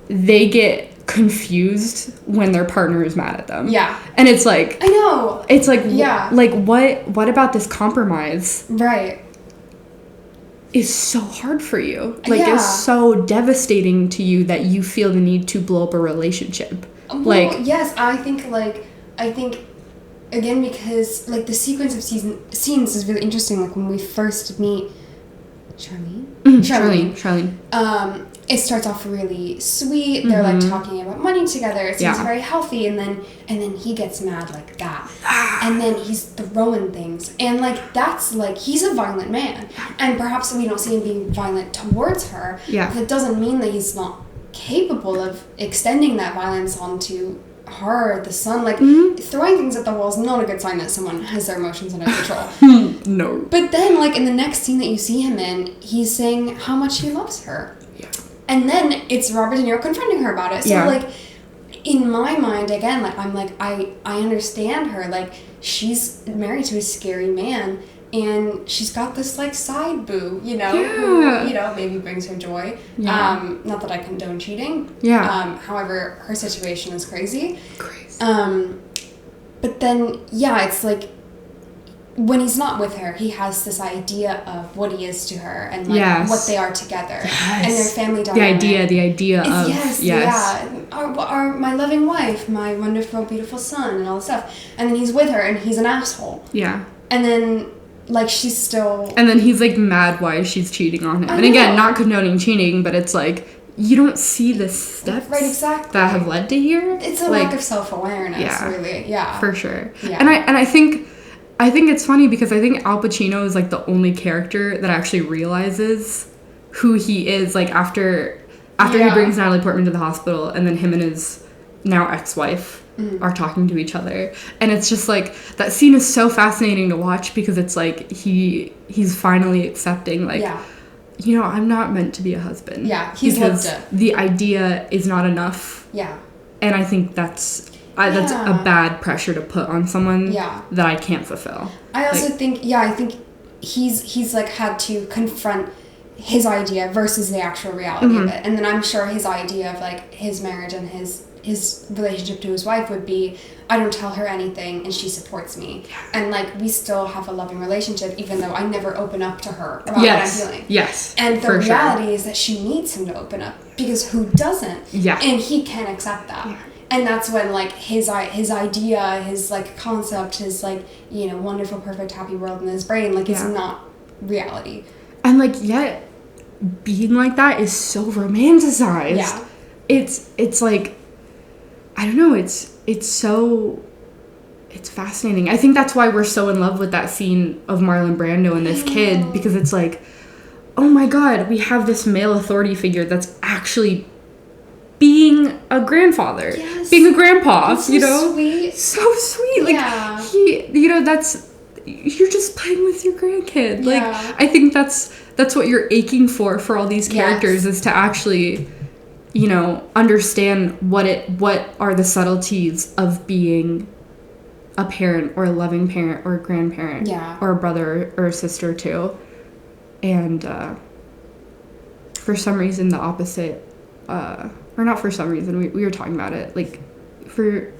they get confused when their partner is mad at them. Yeah. And it's like I know. It's like like what about this compromise? Right. Is so hard for you. Like it's so devastating to you that you feel the need to blow up a relationship. Well, yes, I think again, because like the sequence of scenes is really interesting. Like when we first meet Charlene. Charlene. It starts off really sweet. They're like talking about money together. It seems very healthy, and then he gets mad like that, and then he's throwing things, and like that's like he's a violent man, and perhaps we don't see him being violent towards her. Yeah, that doesn't mean that he's not capable of extending that violence onto her, the son. Like throwing things at the wall is not a good sign that someone has their emotions under control. No. But then, like in the next scene that you see him in, he's saying how much he loves her. And then it's Robert De Niro confronting her about it. So, like, in my mind, again, like, I'm like, I understand her. Like, she's married to a scary man, and she's got this, like, side boo, who, maybe brings her joy. Yeah. Not that I condone cheating. Yeah. However, her situation is crazy. But then, it's like, when he's not with her, he has this idea of what he is to her and like what they are together and their family dynamic. The idea of my loving wife, my wonderful, beautiful son, and all this stuff. And then he's with her, and he's an asshole. Yeah. And then like she's still. And then he's like mad why she's cheating on him. And again, not condoning cheating, but it's like you don't see the steps that have led to here. It's a lack of self-awareness, really. Yeah. For sure. Yeah. And I think it's funny because I think Al Pacino is like the only character that actually realizes who he is, like after he brings Natalie Portman to the hospital, and then him and his now ex-wife are talking to each other, and it's just like that scene is so fascinating to watch because it's like he's finally accepting like I'm not meant to be a husband. Yeah, he's lived it. The idea is not enough. Yeah. And I think that's a bad pressure to put on someone that I can't fulfill. I also think he's like had to confront his idea versus the actual reality of it. And then I'm sure his idea of like his marriage and his relationship to his wife would be, I don't tell her anything and she supports me. And like we still have a loving relationship even though I never open up to her about what I'm feeling. Yes. And the reality is that she needs him to open up because who doesn't? Yeah. And he can't accept that. Yeah. And that's when, like, his idea, his, like, concept, his, like, wonderful, perfect, happy world in his brain, like, it's not reality. And, like, yet being like that is so romanticized. Yeah. It's like, I don't know, it's fascinating. I think that's why we're so in love with that scene of Marlon Brando and this kid, because it's like, oh my God, we have this male authority figure that's actually being a grandfather, being a grandpa, sweet. So sweet. Like you're just playing with your grandkid. Like I think that's what you're aching for all these characters is to actually, understand what are the subtleties of being a parent or a loving parent or a grandparent or a brother or a sister too. And for some reason the opposite or not for some reason, we were talking about it, like for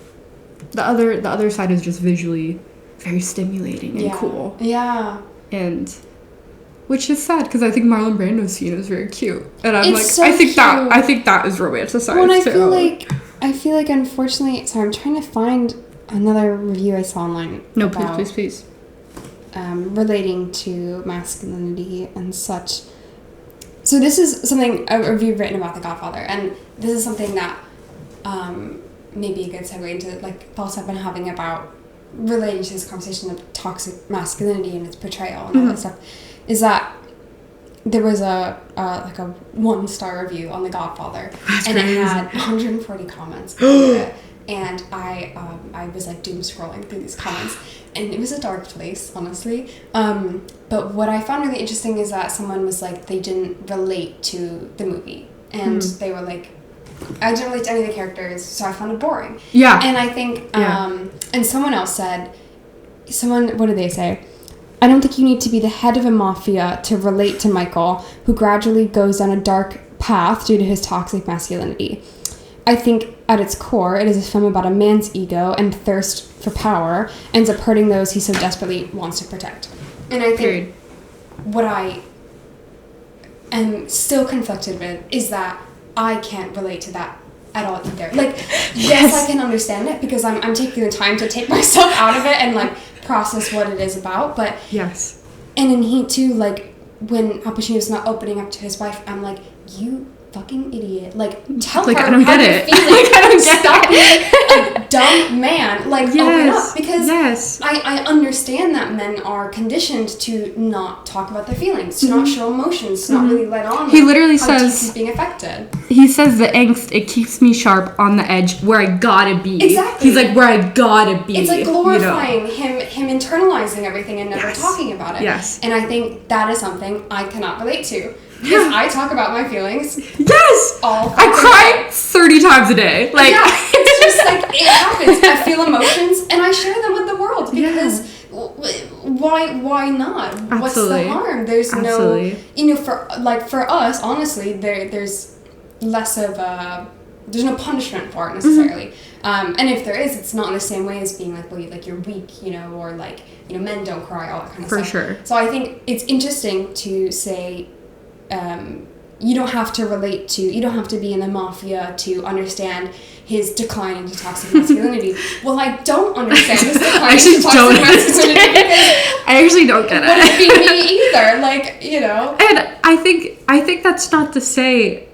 the other side is just visually very stimulating and cool. Yeah. And which is sad because I think Marlon Brando's scene is very cute. And I'm it's like, so I think that is romanticized well, too. I feel like unfortunately, sorry, I'm trying to find another review I saw online. No, please. Relating to masculinity and such. So this is something a review written about The Godfather, and this is something that may be a good segue into like thoughts I've been having about relating to this conversation of toxic masculinity and its portrayal and all that stuff. Is that there was a 1-star review on The Godfather, and it had 140 comments under it, and I was like doom scrolling through these comments. And it was a dark place, honestly. But what I found really interesting is that someone was like, they didn't relate to the movie. And they were like, I didn't relate to any of the characters, so I found it boring. Yeah. And I think, and someone else said, what did they say? I don't think you need to be the head of a mafia to relate to Michael, who gradually goes down a dark path due to his toxic masculinity. I think at its core, it is a film about a man's ego and thirst for power, ends up hurting those he so desperately wants to protect. And I think what I am still conflicted with is that I can't relate to that at all either. Like, yes, I can understand it because I'm taking the time to take myself out of it and like process what it is about. But yes, and in Heat 2, like when Al Pacino's not opening up to his wife, I'm like, you fucking idiot! Like, tell like, her I don't how get you're it. feeling. Like, I don't Stop get being a dumb man. Like, open up because yes. I understand that men are conditioned to not talk about their feelings, to not show emotions, to not really let on. He literally how says- deep he's being affected. He says the angst, it keeps me sharp on the edge where I gotta be. Exactly. He's like, where I gotta be. It's like you know? glorifying him internalizing everything and never Yes. talking about it. Yes. And I think that is something I cannot relate to. Because I talk about my feelings Yes! all I fucking cry day. 30 times a day. Like, Yeah, it's just like, it happens. I feel emotions and I share them with the world because why not? What's Absolutely. the harm? There's Absolutely. no, for us, honestly, there's less of a, there's no punishment for it necessarily. And if there is, it's not in the same way as being like, well, you're weak, or like, men don't cry, all that kind of For stuff. sure. So I think it's interesting to say, you don't have to relate to, you don't have to be in the mafia to understand his decline into toxic masculinity. Well, I don't understand his decline into toxic masculinity because I actually don't get wouldn't it. be me either. Like, And I think that's not to say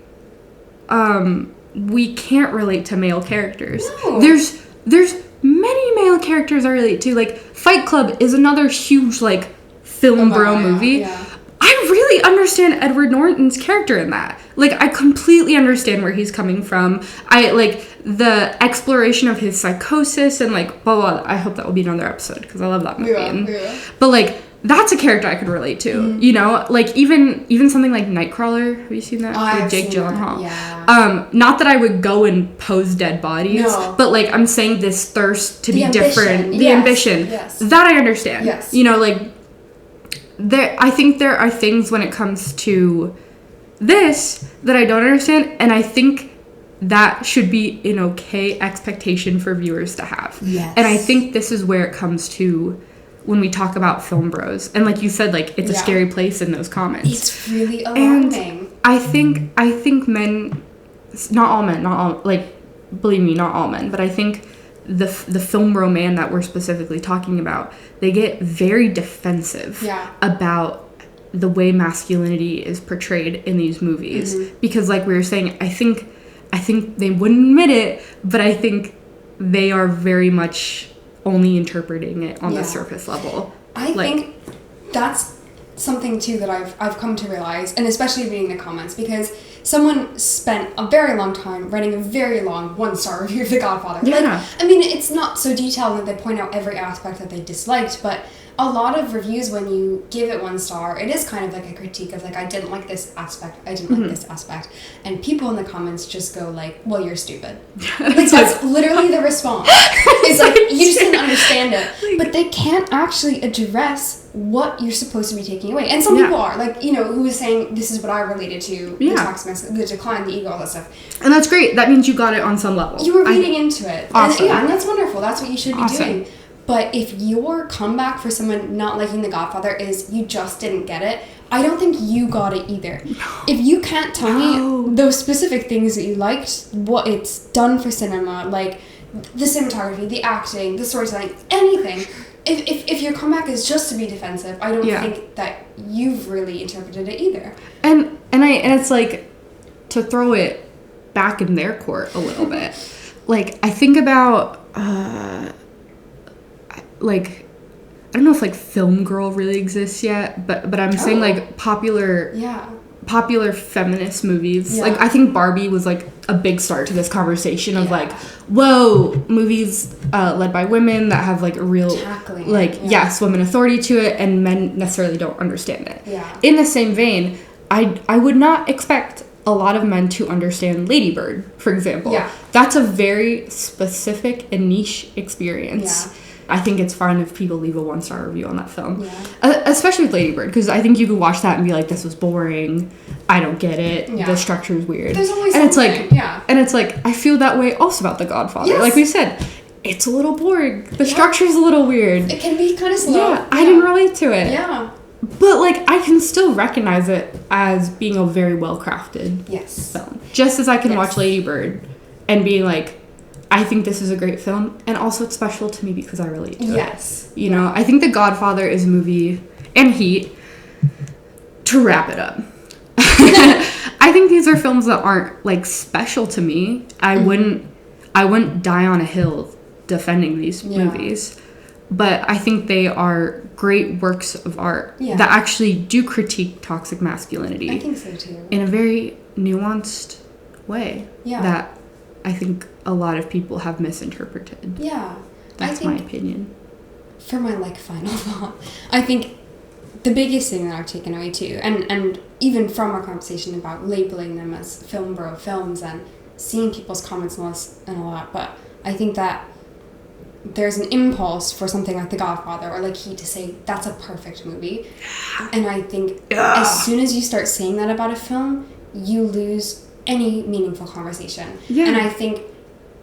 we can't relate to male characters. No. There's many male characters I relate to. Like Fight Club is another huge like film bro movie. Yeah. I really understand Edward Norton's character in that. Like, I completely understand where he's coming from. I, like, the exploration of his psychosis and, like, blah, blah, blah. I hope that will be another episode, because I love that movie. Yeah. But, like, that's a character I could relate to, Like, even something like Nightcrawler. Have you seen that? I've With Jake seen that, Gyllenhaal. yeah. Not that I would go and pose dead bodies, No. but, like, I'm saying this thirst to The be ambition. different. The Yes, ambition. yes. That I understand. Yes. Like, I think there are things when it comes to this that I don't understand, and I think that should be an okay expectation for viewers to have. Yes. And I think this is where it comes to when we talk about film bros. And like you said, like, it's a scary place in those comments. It's really alarming. I think men, not all, like, believe me, not all men, but I think the film bro man that we're specifically talking about, they get very defensive about the way masculinity is portrayed in these movies. Because like we were saying, I think they wouldn't admit it, but I think they are very much only interpreting it on the surface level. I think that's something too that I've come to realize, and especially reading the comments, because someone spent a very long time writing a very long 1-star review of The Godfather. Yeah. Like, I mean, it's not so detailed that they point out every aspect that they disliked, but a lot of reviews, when you give it 1 star, it is kind of like a critique of like, I didn't like this aspect, I didn't like this aspect, and people in the comments just go like, well, you're stupid. Like, that's literally the response. It's like, you just didn't understand it, but they can't actually address what you're supposed to be taking away. And some people are like, who is saying this is what I related to, the toxic, the decline, the ego, all that stuff. And that's great. That means you got it on some level. You were reading into it. Awesome. And that's wonderful. That's what you should be doing. But if your comeback for someone not liking The Godfather is you just didn't get it, I don't think you got it either. If you can't tell me those specific things that you liked, what it's done for cinema, like the cinematography, the acting, the storytelling, anything, if your comeback is just to be defensive, I don't think that you've really interpreted it either. And it's like, to throw it back in their court a little bit, like, I think about like, I don't know if like film girl really exists yet, but I'm saying like popular feminist movies. Yeah. Like, I think Barbie was like a big start to this conversation of like, whoa, movies led by women that have like a real women authority to it, and men necessarily don't understand it. In the same vein, I would not expect a lot of men to understand Lady Bird, for example. That's a very specific and niche experience. I think it's fine if people leave a 1-star review on that film. Especially with Lady Bird, because I think you could watch that and be like, this was boring, I don't get it, the structure is weird. There's always and something. It's like, I feel that way also about The Godfather. Like we said, it's a little boring. The structure's a little weird. It can be kind of slow. I didn't relate to it. But, like, I can still recognize it as being a very well-crafted film. Just as I can watch Lady Bird and being like, I think this is a great film, and also it's special to me because I relate to it. Yes. You know, I think The Godfather is a movie, and Heat, to wrap it up. I think these are films that aren't, like, special to me. I wouldn't die on a hill defending these movies. But I think they are great works of art that actually do critique toxic masculinity. I think so too. In a very nuanced way that I think a lot of people have misinterpreted. Yeah. That's my opinion. For my, like, final thought, I think the biggest thing that I've taken away too, and even from our conversation about labeling them as film bro films and seeing people's comments and all that, but I think that there's an impulse for something like The Godfather or like Heat to say that's a perfect movie, and I think as soon as you start saying that about a film, you lose any meaningful conversation. And I think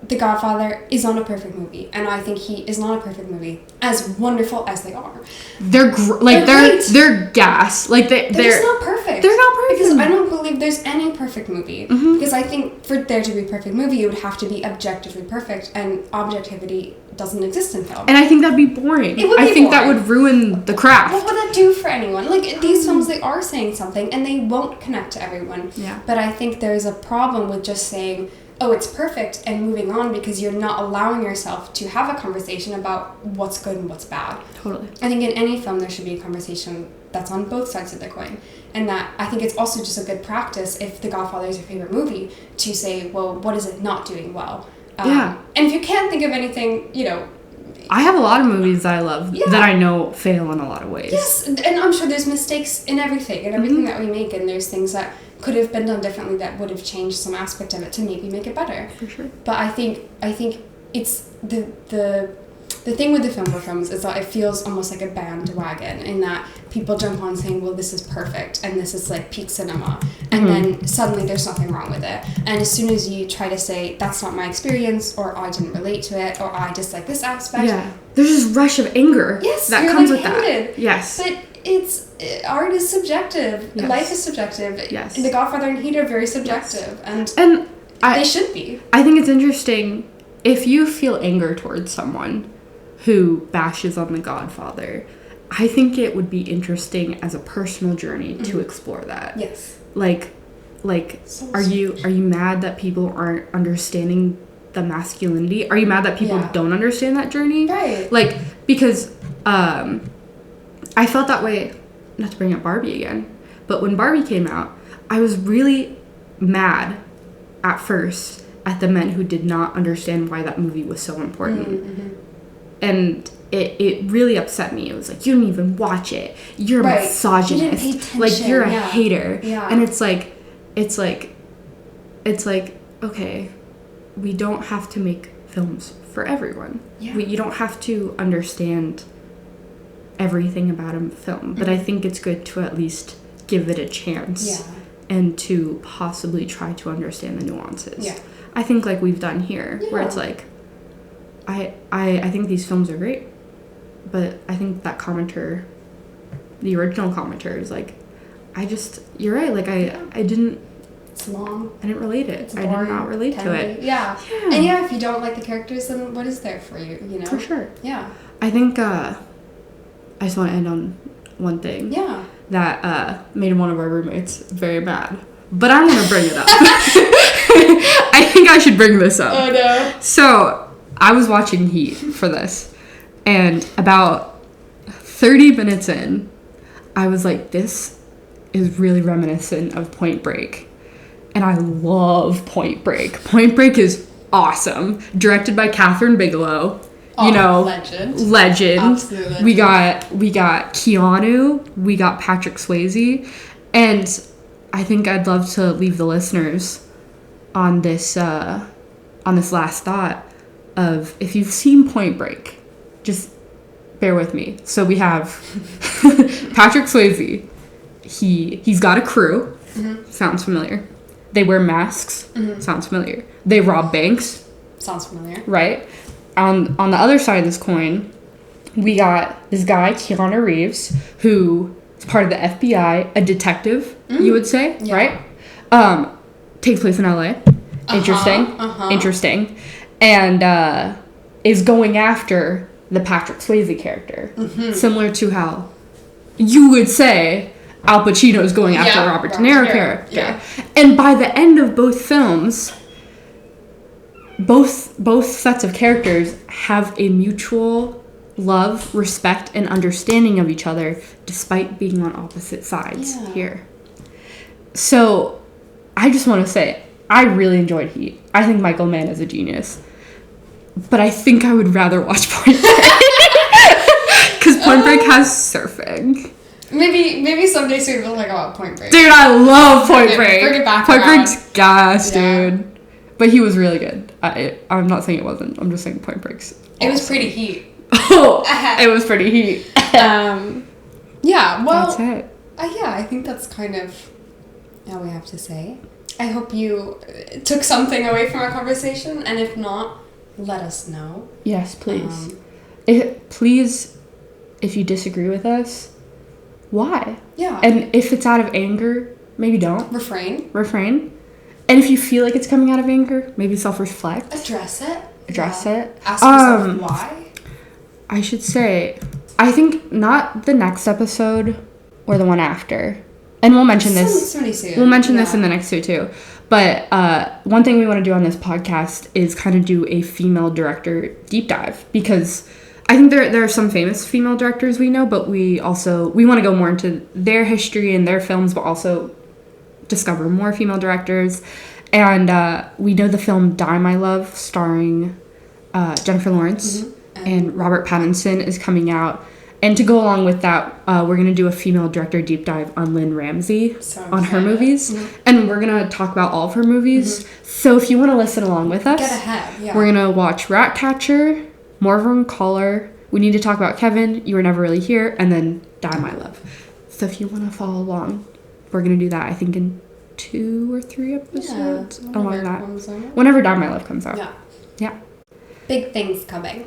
The Godfather is not a perfect movie, and I think Heat is not a perfect movie, as wonderful as they are. They're they're gas. Like they're just not perfect. They're not perfect because I don't believe there's any perfect movie. Because I think for there to be a perfect movie, it would have to be objectively perfect, and objectivity doesn't exist in film. And I think that'd be boring. It would be I think that boring. would ruin the craft. What would that do for anyone? Like, these films, they are saying something, and they won't connect to everyone. Yeah. But I think there's a problem with just saying, oh, it's perfect, and moving on, because you're not allowing yourself to have a conversation about what's good and what's bad. Totally. I think in any film there should be a conversation that's on both sides of the coin. And that I think it's also just a good practice, if The Godfather is your favorite movie, to say, well, what is it not doing well? And if you can't think of anything, you know... I have a lot of movies that I love that I know fail in a lot of ways. Yes, and I'm sure there's mistakes in everything, that we make, and there's things that could have been done differently that would have changed some aspect of it to maybe make it better. For sure. But I think it's the thing with the film films is that it feels almost like a bandwagon, in that people jump on saying, well, this is perfect and this is like peak cinema, and then suddenly there's nothing wrong with it, and as soon as you try to say that's not my experience, or I didn't relate to it, or I dislike this aspect, there's this rush of anger that comes with that. But art is subjective. Life is subjective. The Godfather and Heat are very subjective, and they should be. I think it's interesting if you feel anger towards someone who bashes on The Godfather. I think it would be interesting as a personal journey to explore that. Yes. Like, so are you mad that people aren't understanding the masculinity? Are you mad that people don't understand that journey? Right. Like, because I felt that way, not to bring up Barbie again, but when Barbie came out, I was really mad at first at the men who did not understand why that movie was so important. And it really upset me. It was like, you didn't even watch it. You're a misogynist. Like, you're a hater. Yeah. And it's like, okay, we don't have to make films for everyone. Yeah. You don't have to understand everything about a film. But I think it's good to at least give it a chance. And to possibly try to understand the nuances. I think like we've done here, where it's like, I think these films are great, but I think that commenter, the original commenter, is like, you're right, like I didn't. It's long. I didn't relate it. It's I did not relate to it. Yeah. And if you don't like the characters, then what is there for you? You know. For sure. Yeah. I think I just want to end on one thing. Yeah. That made one of our roommates very mad, but I'm gonna bring it up. I think I should bring this up. Oh no. So I was watching Heat for this, and about 30 minutes in, I was like, this is really reminiscent of Point Break. And I love Point Break. Point Break is awesome. Directed by Catherine Bigelow. Legend. Absolutely. We got Keanu, we got Patrick Swayze, and I think I'd love to leave the listeners on this last thought of, if you've seen Point Break, just bear with me. So we have Patrick Swayze. He's got a crew. Sounds familiar. They wear masks. Sounds familiar. They rob banks. Sounds familiar. Right? On the other side of this coin, we got this guy, Keanu Reeves, who is part of the FBI, a detective, you would say, right? Takes place in LA. interesting, and is going after the Patrick Swayze character, similar to how you would say Al Pacino is going after Robert De Niro character. Yeah. And by the end of both films, both sets of characters have a mutual love, respect, and understanding of each other, despite being on opposite sides here. So, I just want to say, I really enjoyed Heat. I think Michael Mann is a genius. But I think I would rather watch Point Break. Because Point Break has surfing. Maybe someday soon we'll talk about Point Break. Dude, I love Point Break. Bring it back Point around. Break's gas, dude. But he was really good. I'm not saying it wasn't. I'm just saying Point Break's awesome. It was pretty heat. Oh, it was pretty heat. Yeah, well... That's it. I think that's kind of all we have to say. I hope you took something away from our conversation, and if not, let us know. Yes, please. Please, if you disagree with us, why? Yeah. And if it's out of anger, maybe don't. Refrain. And if you feel like it's coming out of anger, maybe self-reflect. Address it. It. Ask yourself why. I should say, I think not the next episode or the one after. And we'll mention this. Soon. We'll mention this in the next two too. But one thing we want to do on this podcast is kind of do a female director deep dive, because I think there are some famous female directors we know, but we want to go more into their history and their films, but also discover more female directors. And we know the film Die My Love, starring Jennifer Lawrence and Robert Pattinson, is coming out. And to go along with that, we're going to do a female director deep dive on Lynn Ramsey, on her movies. And we're going to talk about all of her movies. So if you want to listen along with us, get ahead. Yeah. We're going to watch Ratcatcher, Morven Caller, We Need to Talk About Kevin, You Were Never Really Here, and then Die My Love. So if you want to follow along, we're going to do that, I think, in 2 or 3 episodes. Along that. Whenever Die My Love comes out. Yeah. Big things coming.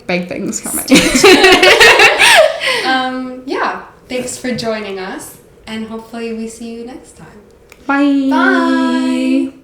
Thanks for joining us, and hopefully we see you next time. Bye. Bye.